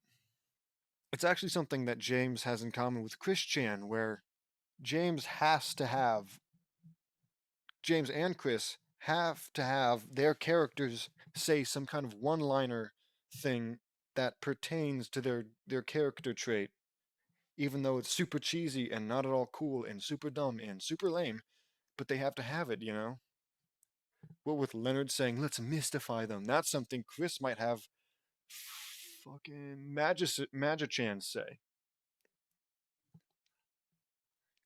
it's actually something that James has in common with Chris Chan, where James has to have James and Chris have to have their characters say some kind of one-liner thing that pertains to their character trait, even though it's super cheesy and not at all cool and super dumb and super lame, but they have to have it. What with Leonard saying, let's mystify them, that's something Chris might have fucking Magichan say.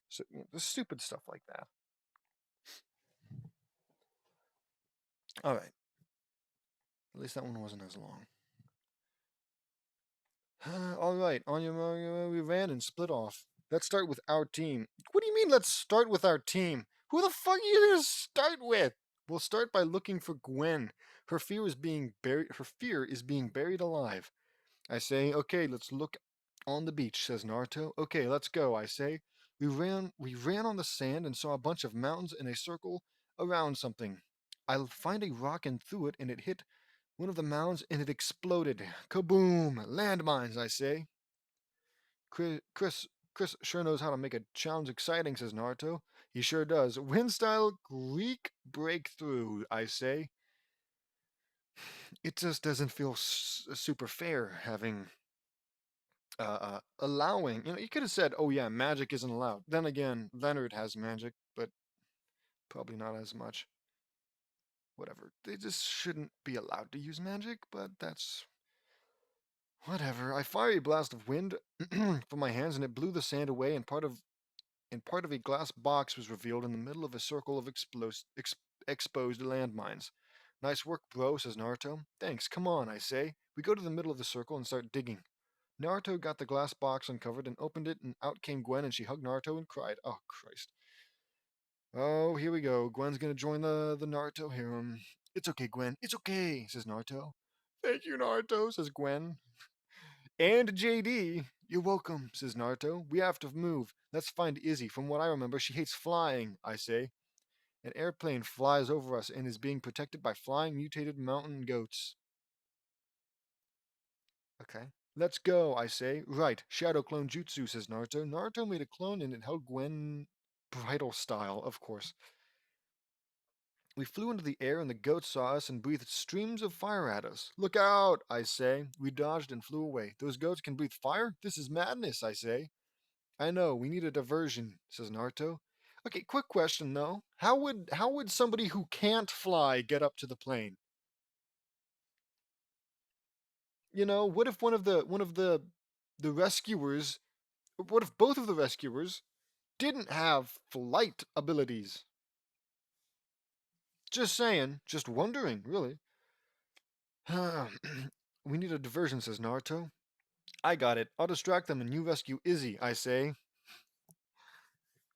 So, the stupid stuff like that. Alright. At least that one wasn't as long. Alright, on your we ran and split off. Let's start with our team. What do you mean, let's start with our team? Who the fuck are you gonna start with? We'll start by looking for Gwen. Her fear is being buried alive. I say, okay, let's look on the beach, says Naruto. Okay, let's go, I say. We ran on the sand and saw a bunch of mountains in a circle around something. I find a rock and threw it, and it hit one of the mounds and it exploded. Kaboom! Landmines, I say. Chris sure knows how to make a challenge exciting, says Naruto. He sure does. Wind style Greek breakthrough, I say. It just doesn't feel super fair having allowing. You could have said, "Oh yeah, magic isn't allowed." Then again, Leonard has magic, but probably not as much. Whatever. They just shouldn't be allowed to use magic, but that's whatever. I fire a blast of wind from my hands, and it blew the sand away. And part of a glass box was revealed in the middle of a circle of exposed landmines. Nice work, bro, says Naruto. Thanks. Come on, I say. We go to the middle of the circle and start digging. Naruto got the glass box uncovered and opened it, and out came Gwen, and she hugged Naruto and cried. Oh, Christ. Oh, here we go. Gwen's gonna join the Naruto harem. It's okay, Gwen. It's okay, says Naruto. Thank you, Naruto, says Gwen. And JD. You're welcome, says Naruto. We have to move. Let's find Izzy. From what I remember, she hates flying, I say. An airplane flies over us and is being protected by flying mutated mountain goats. Okay. Let's go, I say. Right, Shadow Clone Jutsu, says Naruto. Naruto made a clone and it held Gwen bridal style, of course. We flew into the air and the goats saw us and breathed streams of fire at us. Look out, I say. We dodged and flew away. Those goats can breathe fire? This is madness, I say. I know, we need a diversion, says Naruto. Okay, quick question though. How would somebody who can't fly get up to the plane? What if one of the rescuers, what if both of the rescuers didn't have flight abilities? Just saying, just wondering, really. We need a diversion, says Naruto. I got it. I'll distract them and you rescue Izzy, I say.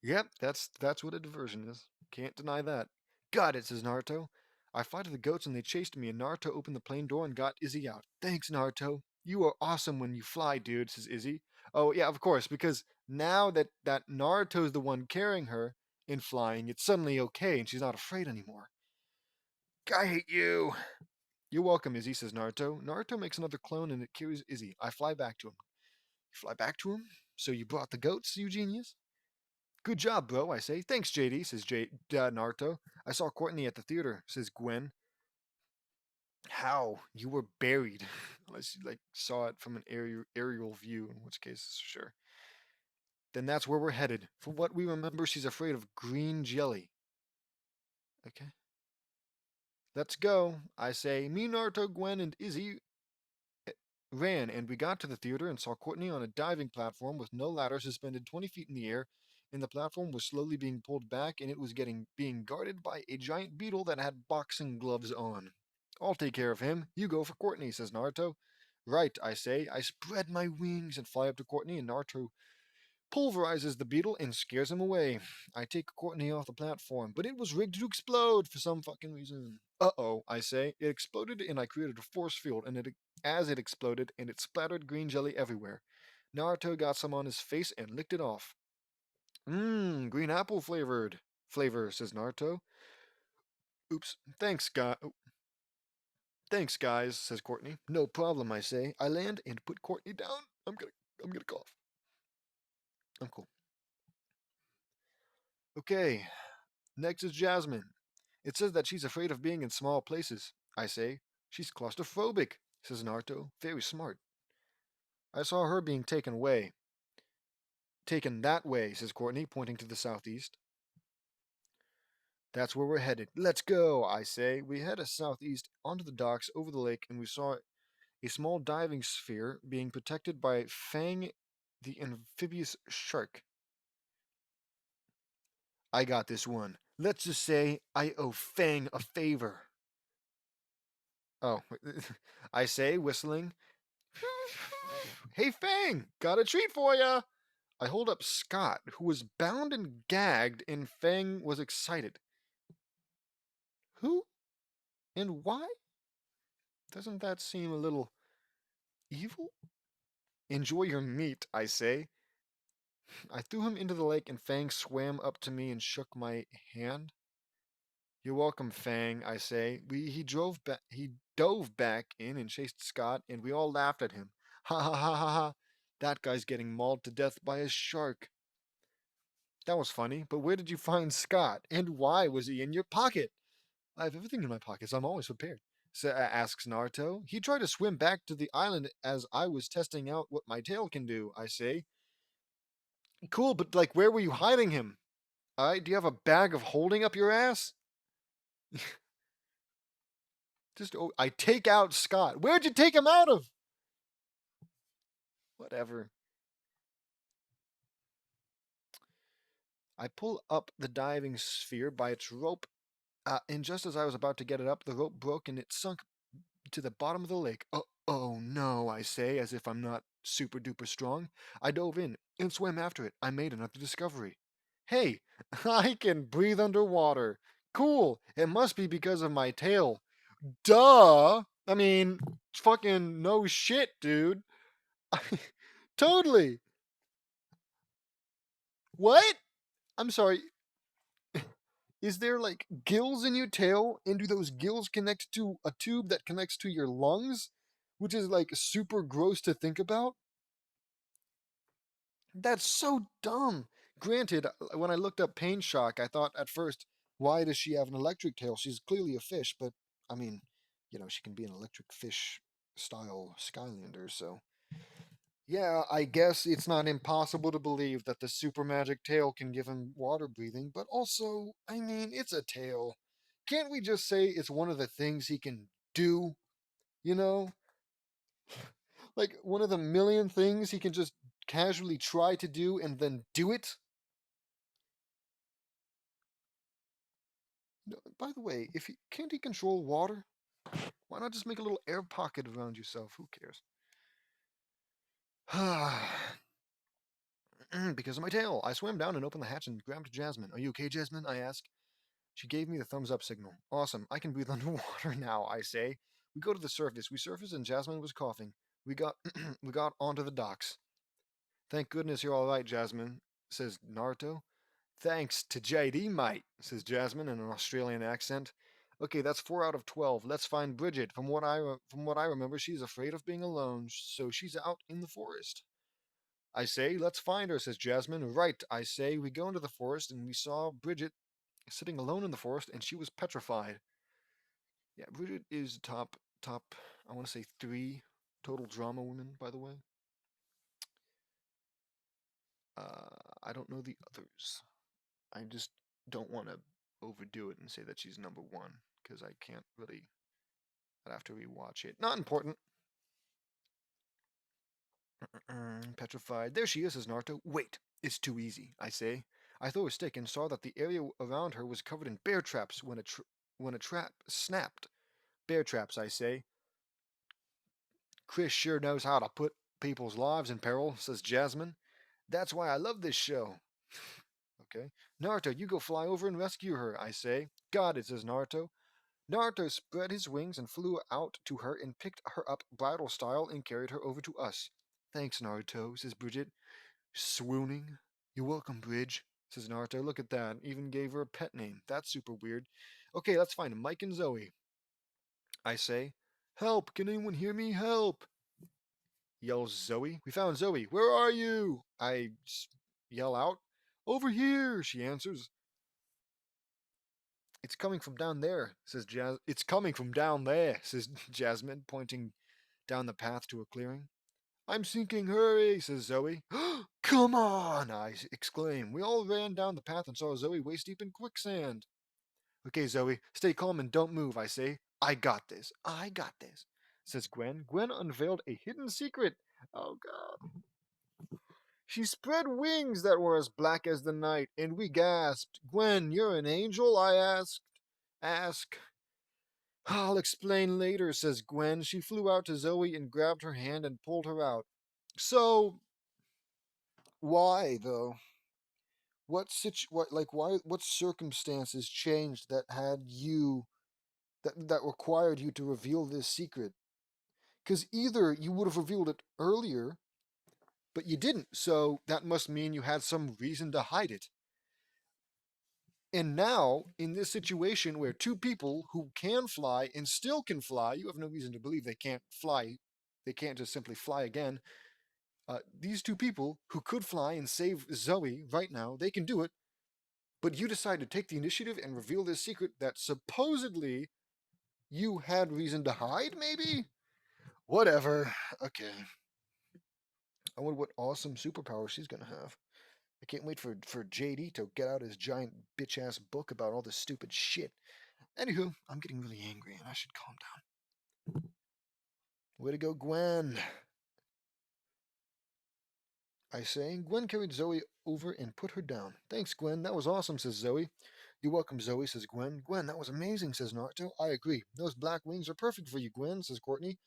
Yep, that's what a diversion is. Can't deny that. Got it, says Naruto. I fly to the goats and they chased me, and Naruto opened the plane door and got Izzy out. Thanks, Naruto. You are awesome when you fly, dude, says Izzy. Oh, yeah, of course, because now that Naruto's the one carrying her in flying, it's suddenly okay and she's not afraid anymore. I hate you. You're welcome, Izzy, says Naruto. Naruto makes another clone and it carries Izzy. I fly back to him. You fly back to him? So you brought the goats, you genius? Good job, bro, I say. Thanks, JD, says Naruto. I saw Courtney at the theater, says Gwen. How? You were buried. Unless you saw it from an aerial view, in which case, sure. Then that's where we're headed. From what we remember, she's afraid of green jelly. Okay. Let's go, I say. Me, Naruto, Gwen, and Izzy ran, and we got to the theater and saw Courtney on a diving platform with no ladder suspended 20 feet in the air, and the platform was slowly being pulled back, and it was being guarded by a giant beetle that had boxing gloves on. I'll take care of him. You go for Courtney, says Naruto. Right, I say. I spread my wings and fly up to Courtney, and Naruto pulverizes the beetle and scares him away. I take Courtney off the platform, but it was rigged to explode for some fucking reason. Uh-oh, I say. It exploded and I created a force field, and as it exploded, and it splattered green jelly everywhere. Naruto got some on his face and licked it off. Green apple flavor, says Naruto. Oops, thanks, guys, says Courtney. No problem, I say. I land and put Courtney down. I'm gonna cough. I'm cool. Okay, next is Jasmine. It says that she's afraid of being in small places. I say, she's claustrophobic, says Naruto. Very smart. I saw her being taken away. Taken that way, says Courtney, pointing to the southeast. That's where we're headed. Let's go, I say. We head southeast onto the docks over the lake, and we saw a small diving sphere being protected by Fang the amphibious shark. I got this one. Let's just say I owe Fang a favor. Oh, I say, whistling. Hey, Fang, got a treat for ya. I hold up Scott, who was bound and gagged, and Fang was excited. Who and why? Doesn't that seem a little evil? Enjoy your meat, I say. I threw him into the lake and Fang swam up to me and shook my hand. You're welcome, Fang, I say. He dove back in and chased Scott, and we all laughed at him. Ha ha ha ha ha. That guy's getting mauled to death by a shark. That was funny, but where did you find Scott? And why was he in your pocket? I have everything in my pockets. I'm always prepared. Asks Naruto. He tried to swim back to the island as I was testing out what my tail can do, I say. Cool, but like, where were you hiding him? Alright, do you have a bag of holding up your ass? I take out Scott. Where'd you take him out of? Whatever. I pull up the diving sphere by its rope, and just as I was about to get it up, the rope broke and it sunk to the bottom of the lake. Oh no, I say, as if I'm not super duper strong. I dove in and swam after it. I made another discovery. Hey, I can breathe underwater. Cool. It must be because of my tail. Duh. I mean, fucking no shit, dude. Totally. What? I'm sorry. Is there like gills in your tail? And do those gills connect to a tube that connects to your lungs? Which is like super gross to think about. That's so dumb. Granted, when I looked up pain shock, I thought at first, why does she have an electric tail? She's clearly a fish, but I mean, she can be an electric fish style Skylander, so. Yeah, I guess it's not impossible to believe that the super magic tail can give him water breathing, but also, I mean, it's a tail. Can't we just say it's one of the things he can do? You know? Like one of the million things he can just casually try to do and then do it? No, by the way, if he can't he control water? Why not just make a little air pocket around yourself? Who cares? Because of my tail. I swam down and opened the hatch and grabbed Jasmine. Are you okay, Jasmine? I ask. She gave me the thumbs up signal. Awesome. I can breathe underwater now, I say. We go to the surface. We surfaced and Jasmine was coughing. We got we got onto the docks. Thank goodness you're all right, Jasmine, says Naruto. Thanks to JD, mate, says Jasmine in an Australian accent. Okay, that's 4 out of 12. Let's find Bridget. From what I remember, she's afraid of being alone, so she's out in the forest. I say, let's find her, says Jasmine. Right, I say. We go into the forest and we saw Bridget sitting alone in the forest, and she was petrified. Yeah, Bridget is top. I want to say 3 total drama women, by the way. I don't know the others. I just don't want to overdo it and say that she's number one because I can't really. I'd have to rewatch it. Not important. Petrified. There she is, says Naruto. Wait, it's too easy, I say. I throw a stick and saw that the area around her was covered in bear traps when a trap snapped. Bear traps, I say. Chris sure knows how to put people's lives in peril, says Jasmine. That's why I love this show. Okay. Naruto, you go fly over and rescue her, I say. Got it, says Naruto. Naruto spread his wings and flew out to her and picked her up bridal style and carried her over to us. Thanks, Naruto, says Bridget, swooning. You're welcome, Bridge, says Naruto. Look at that. Even gave her a pet name. That's super weird. Okay, let's find Mike and Zoe. I say, help! Can anyone hear me? Help! Yells Zoe. We found Zoe. Where are you? Yell out. Over here, she answers. It's coming from down there, says Jas. It's coming from down there, says Jasmine, pointing down the path to a clearing. I'm sinking, hurry, says Zoe. Come on, I exclaim. We all ran down the path and saw Zoe waist deep in quicksand. Okay, Zoe, stay calm and don't move, I say. I got this. I got this, says Gwen. Gwen unveiled a hidden secret. Oh, God. She spread wings that were as black as the night, and we gasped. Gwen, you're an angel? I asked. Ask. I'll explain later, says Gwen. She flew out to Zoe and grabbed her hand and pulled her out. So, why, though? What circumstances changed that had you that required you to reveal this secret. Because either you would have revealed it earlier, but you didn't, so that must mean you had some reason to hide it. And now, in this situation where two people who can fly and still can fly, you have no reason to believe they can't fly. They can't just simply fly again. These two people who could fly and save Zoe right now, they can do it. But you decide to take the initiative and reveal this secret that supposedly you had reason to hide, maybe? Whatever. Okay. I wonder what awesome superpower she's gonna have. I can't wait for JD to get out his giant bitch ass book about all this stupid shit. Anywho, I'm getting really angry and I should calm down. Way to go, Gwen. I say. Gwen carried Zoe over and put her down. Thanks, Gwen. That was awesome, says Zoe. You're welcome, Zoe, says Gwen. Gwen, that was amazing, says Naruto. I agree. Those black wings are perfect for you, Gwen, says Courtney.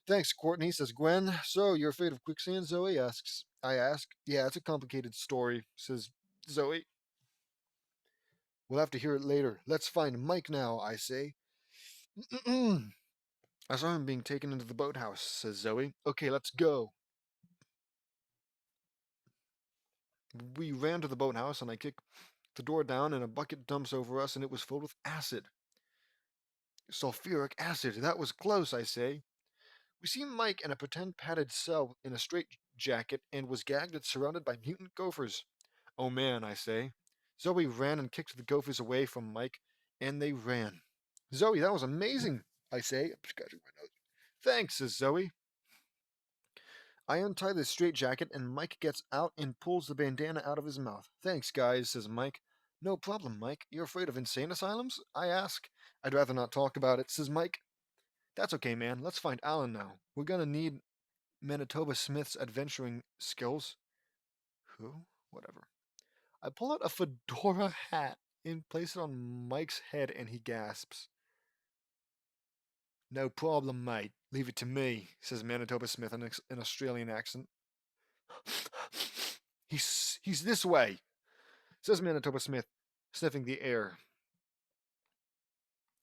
Thanks, Courtney, says Gwen. So, you're afraid of quicksand, Zoe asks. I ask. Yeah, it's a complicated story, says Zoe. We'll have to hear it later. Let's find Mike now, I say. I saw him being taken into the boathouse, says Zoe. Okay, let's go. We ran to the boathouse and I kicked the door down and a bucket dumps over us and it was filled with acid. Sulfuric acid. That was close, I say. We see Mike in a pretend padded cell in a straitjacket and was gagged and surrounded by mutant gophers. Oh man, I say. Zoe ran and kicked the gophers away from Mike, and they ran. Zoe, that was amazing, I say. I'm scratching my nose. Thanks, says Zoe. I untie the straitjacket, and Mike gets out and pulls the bandana out of his mouth. Thanks, guys, says Mike. No problem, Mike. You're afraid of insane asylums? I ask. I'd rather not talk about it, says Mike. That's okay, man. Let's find Alan now. We're gonna need Manitoba Smith's adventuring skills. Who? Whatever. I pull out a fedora hat and place it on Mike's head, and he gasps. No problem, mate. Leave it to me, says Manitoba Smith in an Australian accent. He's this way, says Manitoba Smith, sniffing the air.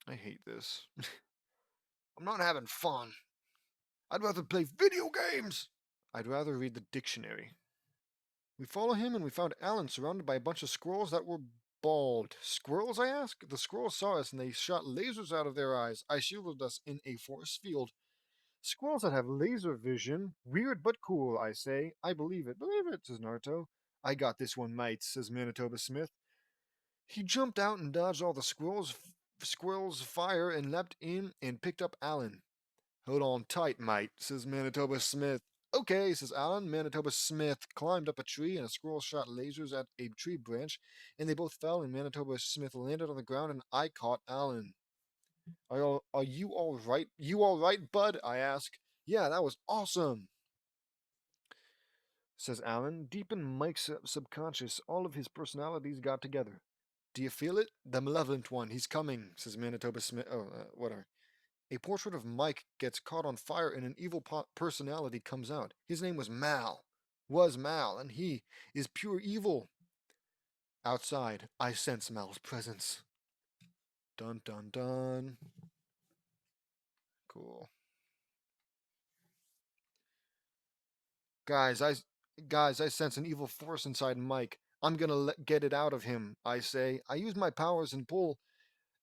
I hate this. I'm not having fun. I'd rather play video games. I'd rather read the dictionary. We follow him and we found Alan surrounded by a bunch of squirrels that were bald. Squirrels, I ask? The squirrels saw us and they shot lasers out of their eyes. I shielded us in a force field. Squirrels that have laser vision. Weird but cool, I say. I believe it. Believe it, says Naruto. I got this one, mate, says Manitoba Smith. He jumped out and dodged all the squirrels' fire and leapt in and picked up Alan. Hold on tight, mate, says Manitoba Smith. Okay, says Alan. Manitoba Smith climbed up a tree and a squirrel shot lasers at a tree branch and they both fell and Manitoba Smith landed on the ground and I caught Alan. Are you all right? You all right, bud? I ask. Yeah, that was awesome, says Alan. Deep in Mike's subconscious, all of his personalities got together. Do you feel it? The malevolent one. He's coming, says Manitoba Smith. Oh, whatever. A portrait of Mike gets caught on fire and an evil personality comes out. His name was Mal. Was Mal, and he is pure evil. Outside, I sense Mal's presence. Dun dun dun. Cool. Guys, I guys, I sense an evil force inside Mike. I'm gonna get it out of him, I say. I use my powers and pull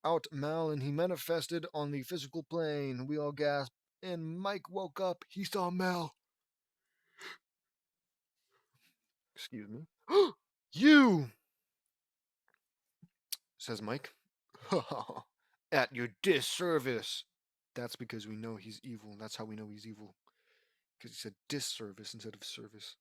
out Mal, and he manifested on the physical plane. We all gasped, and Mike woke up. He saw Mal. Excuse me. You, says Mike. At your disservice. That's because we know he's evil. That's how we know he's evil. Because he said disservice instead of service.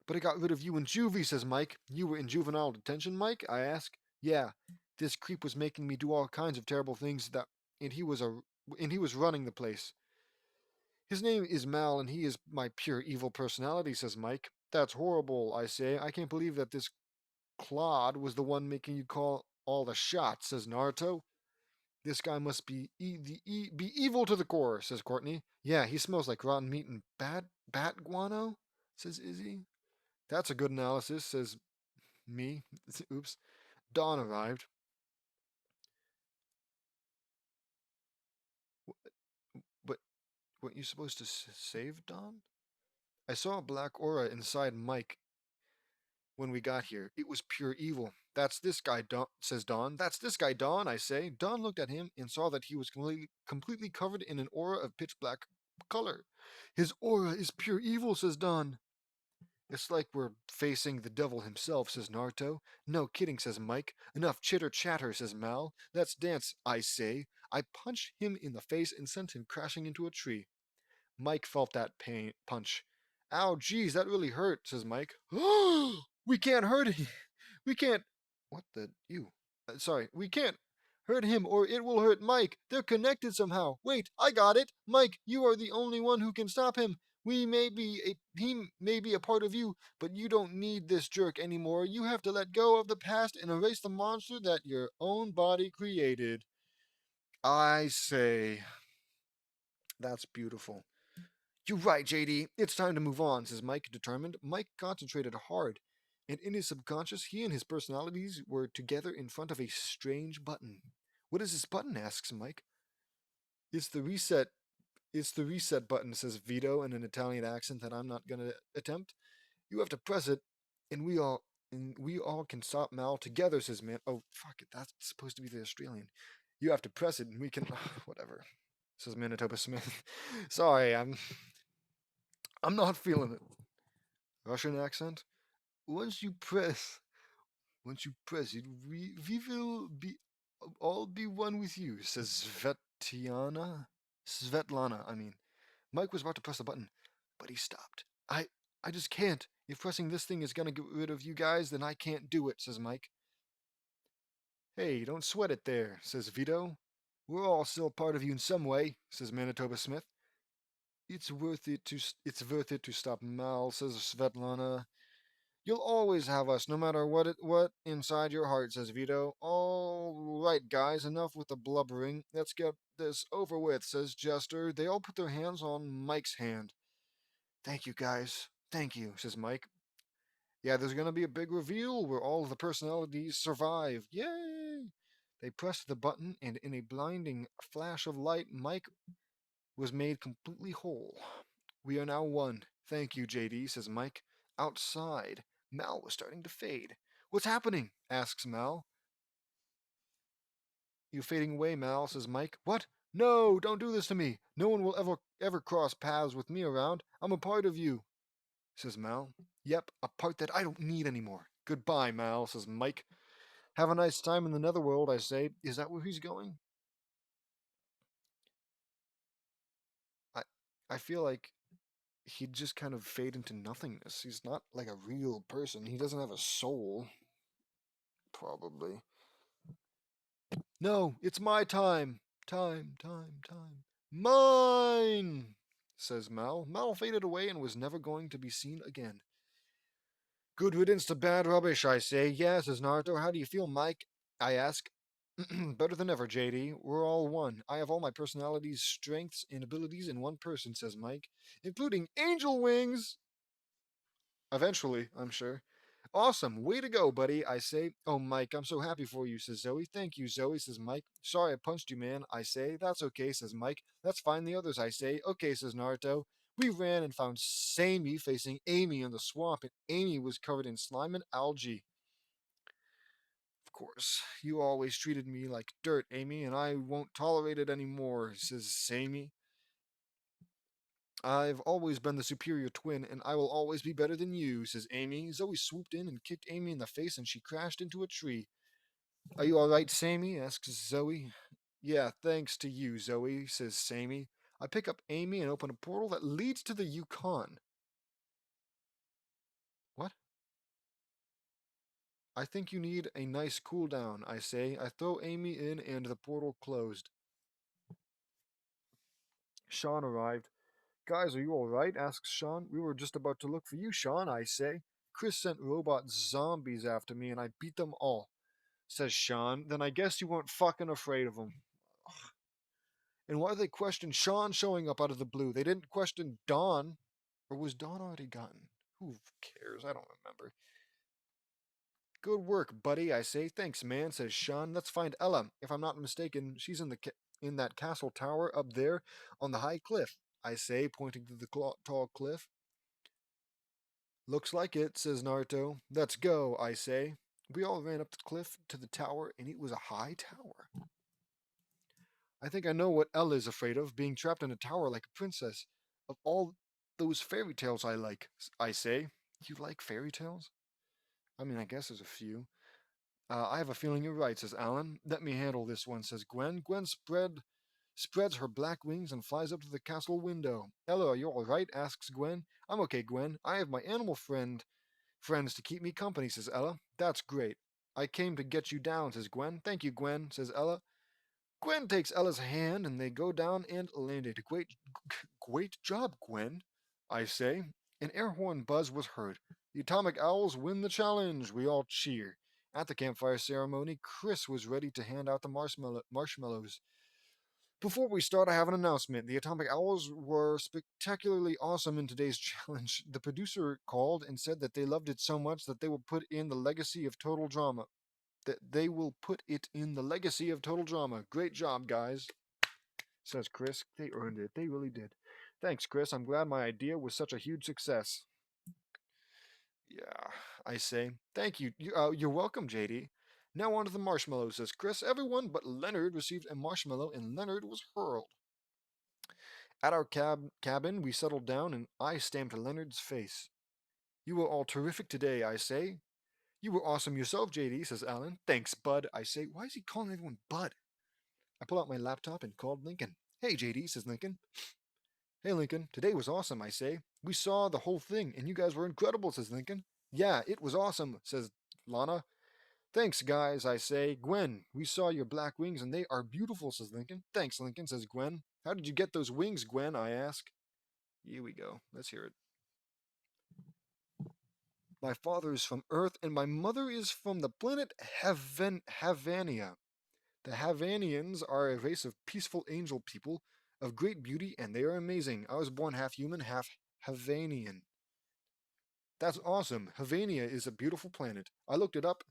But I got rid of you in juvie, says Mike. You were in juvenile detention, Mike? I ask. Yeah. This creep was making me do all kinds of terrible things and he was running the place. His name is Mal and he is my pure evil personality, says Mike. That's horrible, I say. I can't believe that this Claude was the one making you call all the shots, says Naruto. This guy must be evil to the core, says Courtney. Yeah, he smells like rotten meat and bat guano, says Izzy. That's a good analysis, says me. Oops. Dawn arrived. weren't you supposed to save Don? I saw a black aura inside Mike when we got here. It was pure evil. That's this guy, Don, says Don. That's this guy, Don, I say. Don looked at him and saw that he was completely covered in an aura of pitch black color. His aura is pure evil, says Don. It's like we're facing the devil himself, says Naruto. No kidding, says Mike. Enough chitter chatter, says Mal. Let's dance, I say. I punched him in the face and sent him crashing into a tree. Mike felt that pain punch. Ow, geez, that really hurt, says Mike. We can't hurt him. We can't. What the? You. Sorry, we can't hurt him or it will hurt Mike. They're connected somehow. Wait, I got it. Mike, you are the only one who can stop him. He may be a part of you, but you don't need this jerk anymore. You have to let go of the past and erase the monster that your own body created. I say, that's beautiful. You're right, JD. It's time to move on, says Mike, determined. Mike concentrated hard, and in his subconscious, he and his personalities were together in front of a strange button. What is this button? Asks Mike. It's the reset. It's the reset button, says Vito in an Italian accent that I'm not gonna attempt. You have to press it, and we all can stop Mal together, says Man. Oh fuck it, that's supposed to be the Australian. You have to press it, and we can whatever, says Manitoba Smith. Sorry, I'm not feeling it. Russian accent. Once you press, once you press it, we will be all be one with you, says Svetlana, I mean. Mike was about to press the button, but he stopped. I just can't. If pressing this thing is gonna get rid of you guys, then I can't do it, says Mike. Hey, don't sweat it there, says Vito. We're all still part of you in some way, says Manitoba Smith. It's worth it to stop Mal, says Svetlana. You'll always have us, no matter what inside your heart, says Vito. All right, guys, enough with the blubbering. Let's get this over with, says Jester. They all put their hands on Mike's hand. Thank you, guys. Thank you, says Mike. Yeah, there's gonna be a big reveal where all of the personalities survive. Yay! They pressed the button, and in a blinding flash of light, Mike was made completely whole. We are now one. Thank you, JD, says Mike. Outside, Mal was starting to fade. What's happening? Asks Mal. You fading away, Mal, says Mike. What? No, don't do this to me. No one will ever cross paths with me around. I'm a part of you, says Mal. Yep, a part that I don't need anymore. Goodbye, Mal, says Mike. Have a nice time in the netherworld, I say. Is that where he's going? I I feel like he'd just kind of fade into nothingness. He's not like a real person. He doesn't have a soul. Probably. No, it's my time. Time. Mine! Says Mal. Mal faded away and was never going to be seen again. Good riddance to bad rubbish, I say. Yeah, says Naruto. How do you feel, Mike? I ask. Better than ever, JD. We're all one. I have all my personalities, strengths, and abilities in one person, says Mike, including angel wings. Eventually, I'm sure. Awesome. Way to go, buddy, I say. Oh, Mike, I'm so happy for you, says Zoe. Thank you, Zoe, says Mike. Sorry I punched you, man, I say. That's okay, says Mike. Let's find the others, I say. Okay, says Naruto. We ran and found Sammy facing Amy in the swamp, and Amy was covered in slime and algae. Of course, you always treated me like dirt, Amy, and I won't tolerate it anymore, says Sammy. I've always been the superior twin, and I will always be better than you, says Amy. Zoe swooped in and kicked Amy in the face, and she crashed into a tree. Are you all right, Sammy? Asks Zoe. Yeah, thanks to you, Zoe, says Sammy. I pick up Amy and open a portal that leads to the Yukon. What? I think you need a nice cool down, I say. I throw Amy in, and the portal closed. Sean arrived. Guys, are you alright? Asks Sean. We were just about to look for you, Sean, I say. Chris sent robot zombies after me, and I beat them all, says Sean. Then I guess you weren't fucking afraid of them. And why did they question Sean showing up out of the blue? They didn't question Dawn. Or was Dawn already gotten? Who cares? I don't remember. Good work, buddy, I say. Thanks, man, says Sean. Let's find Ella. If I'm not mistaken, she's in that castle tower up there on the high cliff. I say, pointing to the tall cliff. Looks like it, says Naruto. Let's go, I say. We all ran up the cliff to the tower, and it was a high tower. I think I know what Ella is afraid of, being trapped in a tower like a princess. Of all those fairy tales I like, I say. You like fairy tales? I mean, I guess there's a few. I have a feeling you're right, says Alan. Let me handle this one, says Gwen. Gwen spreads her black wings and flies up to the castle window. Ella, are you all right? Asks Gwen. I'm okay, Gwen. I have my animal friends to keep me company, says Ella. That's great. I came to get you down, says Gwen. Thank you, Gwen, says Ella. Gwen takes Ella's hand and they go down and landed. Great job, Gwen, I say. An air horn buzz was heard. The Atomic Owls win the challenge. We all cheer. At the campfire ceremony, Chris was ready to hand out the marshmallows. Before we start, I have an announcement. The Atomic Owls were spectacularly awesome in today's challenge. The producer called and said that they loved it so much that they will put in the legacy of Total Drama. Great job, guys, says Chris. They earned it. They really did. Thanks, Chris. I'm glad my idea was such a huge success. Yeah, I say. Thank you. You're welcome, JD. Now on to the marshmallows, says Chris. Everyone but Leonard received a marshmallow, and Leonard was hurled. At our cabin, we settled down, and I stamped Leonard's face. You were all terrific today, I say. You were awesome yourself, JD, says Alan. Thanks, Bud, I say. Why is he calling everyone Bud? I pull out my laptop and called Lincoln. Hey, JD, says Lincoln. Hey, Lincoln, today was awesome, I say. We saw the whole thing, and you guys were incredible, says Lincoln. Yeah, it was awesome, says Lana. Thanks, guys, I say. Gwen, we saw your black wings, and they are beautiful, says Lincoln. Thanks, Lincoln, says Gwen. How did you get those wings, Gwen, I ask. Here we go. Let's hear it. My father is from Earth, and my mother is from the planet Havania. The Havanians are a race of peaceful angel people of great beauty, and they are amazing. I was born half human, half Havanian. That's awesome. Havania is a beautiful planet. I looked it up,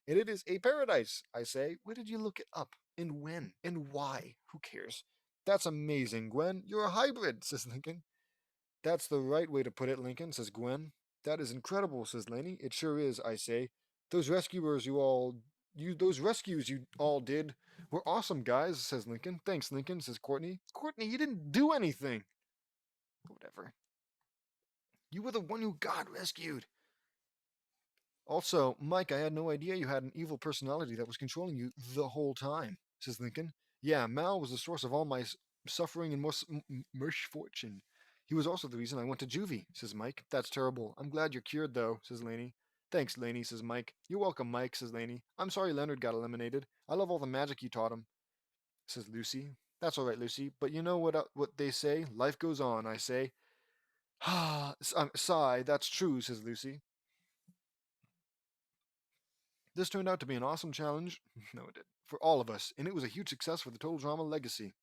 and it is a paradise, I say. Where did you look it up? And when? And why? Who cares? That's amazing, Gwen. You're a hybrid, says Lincoln. That's the right way to put it, Lincoln, says Gwen. That is incredible, says Laney. It sure is, I say. Those rescues you all did were awesome, guys, says Lincoln. Thanks, Lincoln, says Courtney. Courtney, you didn't do anything. Whatever. You were the one who got rescued. Also, Mike, I had no idea you had an evil personality that was controlling you the whole time, says Lincoln. Yeah, Mal was the source of all my suffering and misfortune. He was also the reason I went to juvie, says Mike. That's terrible. I'm glad you're cured, though, says Laney. Thanks, Laney, says Mike. You're welcome, Mike, says Laney. I'm sorry Leonard got eliminated. I love all the magic you taught him, says Lucy. That's all right, Lucy. But you know what they say? Life goes on, I say. Ah, sigh. That's true, says Lucy. This turned out to be an awesome challenge. No, it did. For all of us, and it was a huge success for the Total Drama legacy.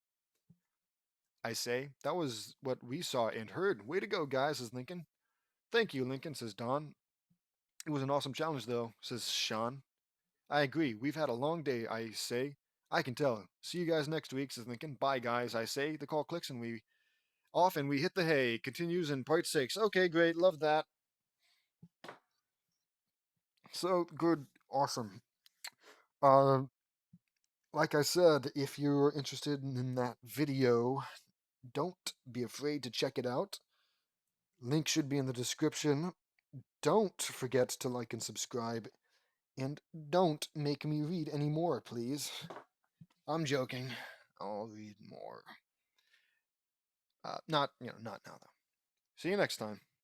I say, that was what we saw and heard. Way to go, guys, says Lincoln. Thank you, Lincoln, says Don. It was an awesome challenge, though, says Sean. I agree. We've had a long day, I say. I can tell. See you guys next week, says Lincoln. Bye, guys, I say. The call clicks and we off and we hit the hay. Continues in part 6. Okay, great. Love that. So good. Awesome. Uh, like I said, if you're interested in that video, don't be afraid to check it out. Link should be in the description. Don't forget to like and subscribe. And don't make me read any more, please. I'm joking. I'll read more. Not now, though. See you next time.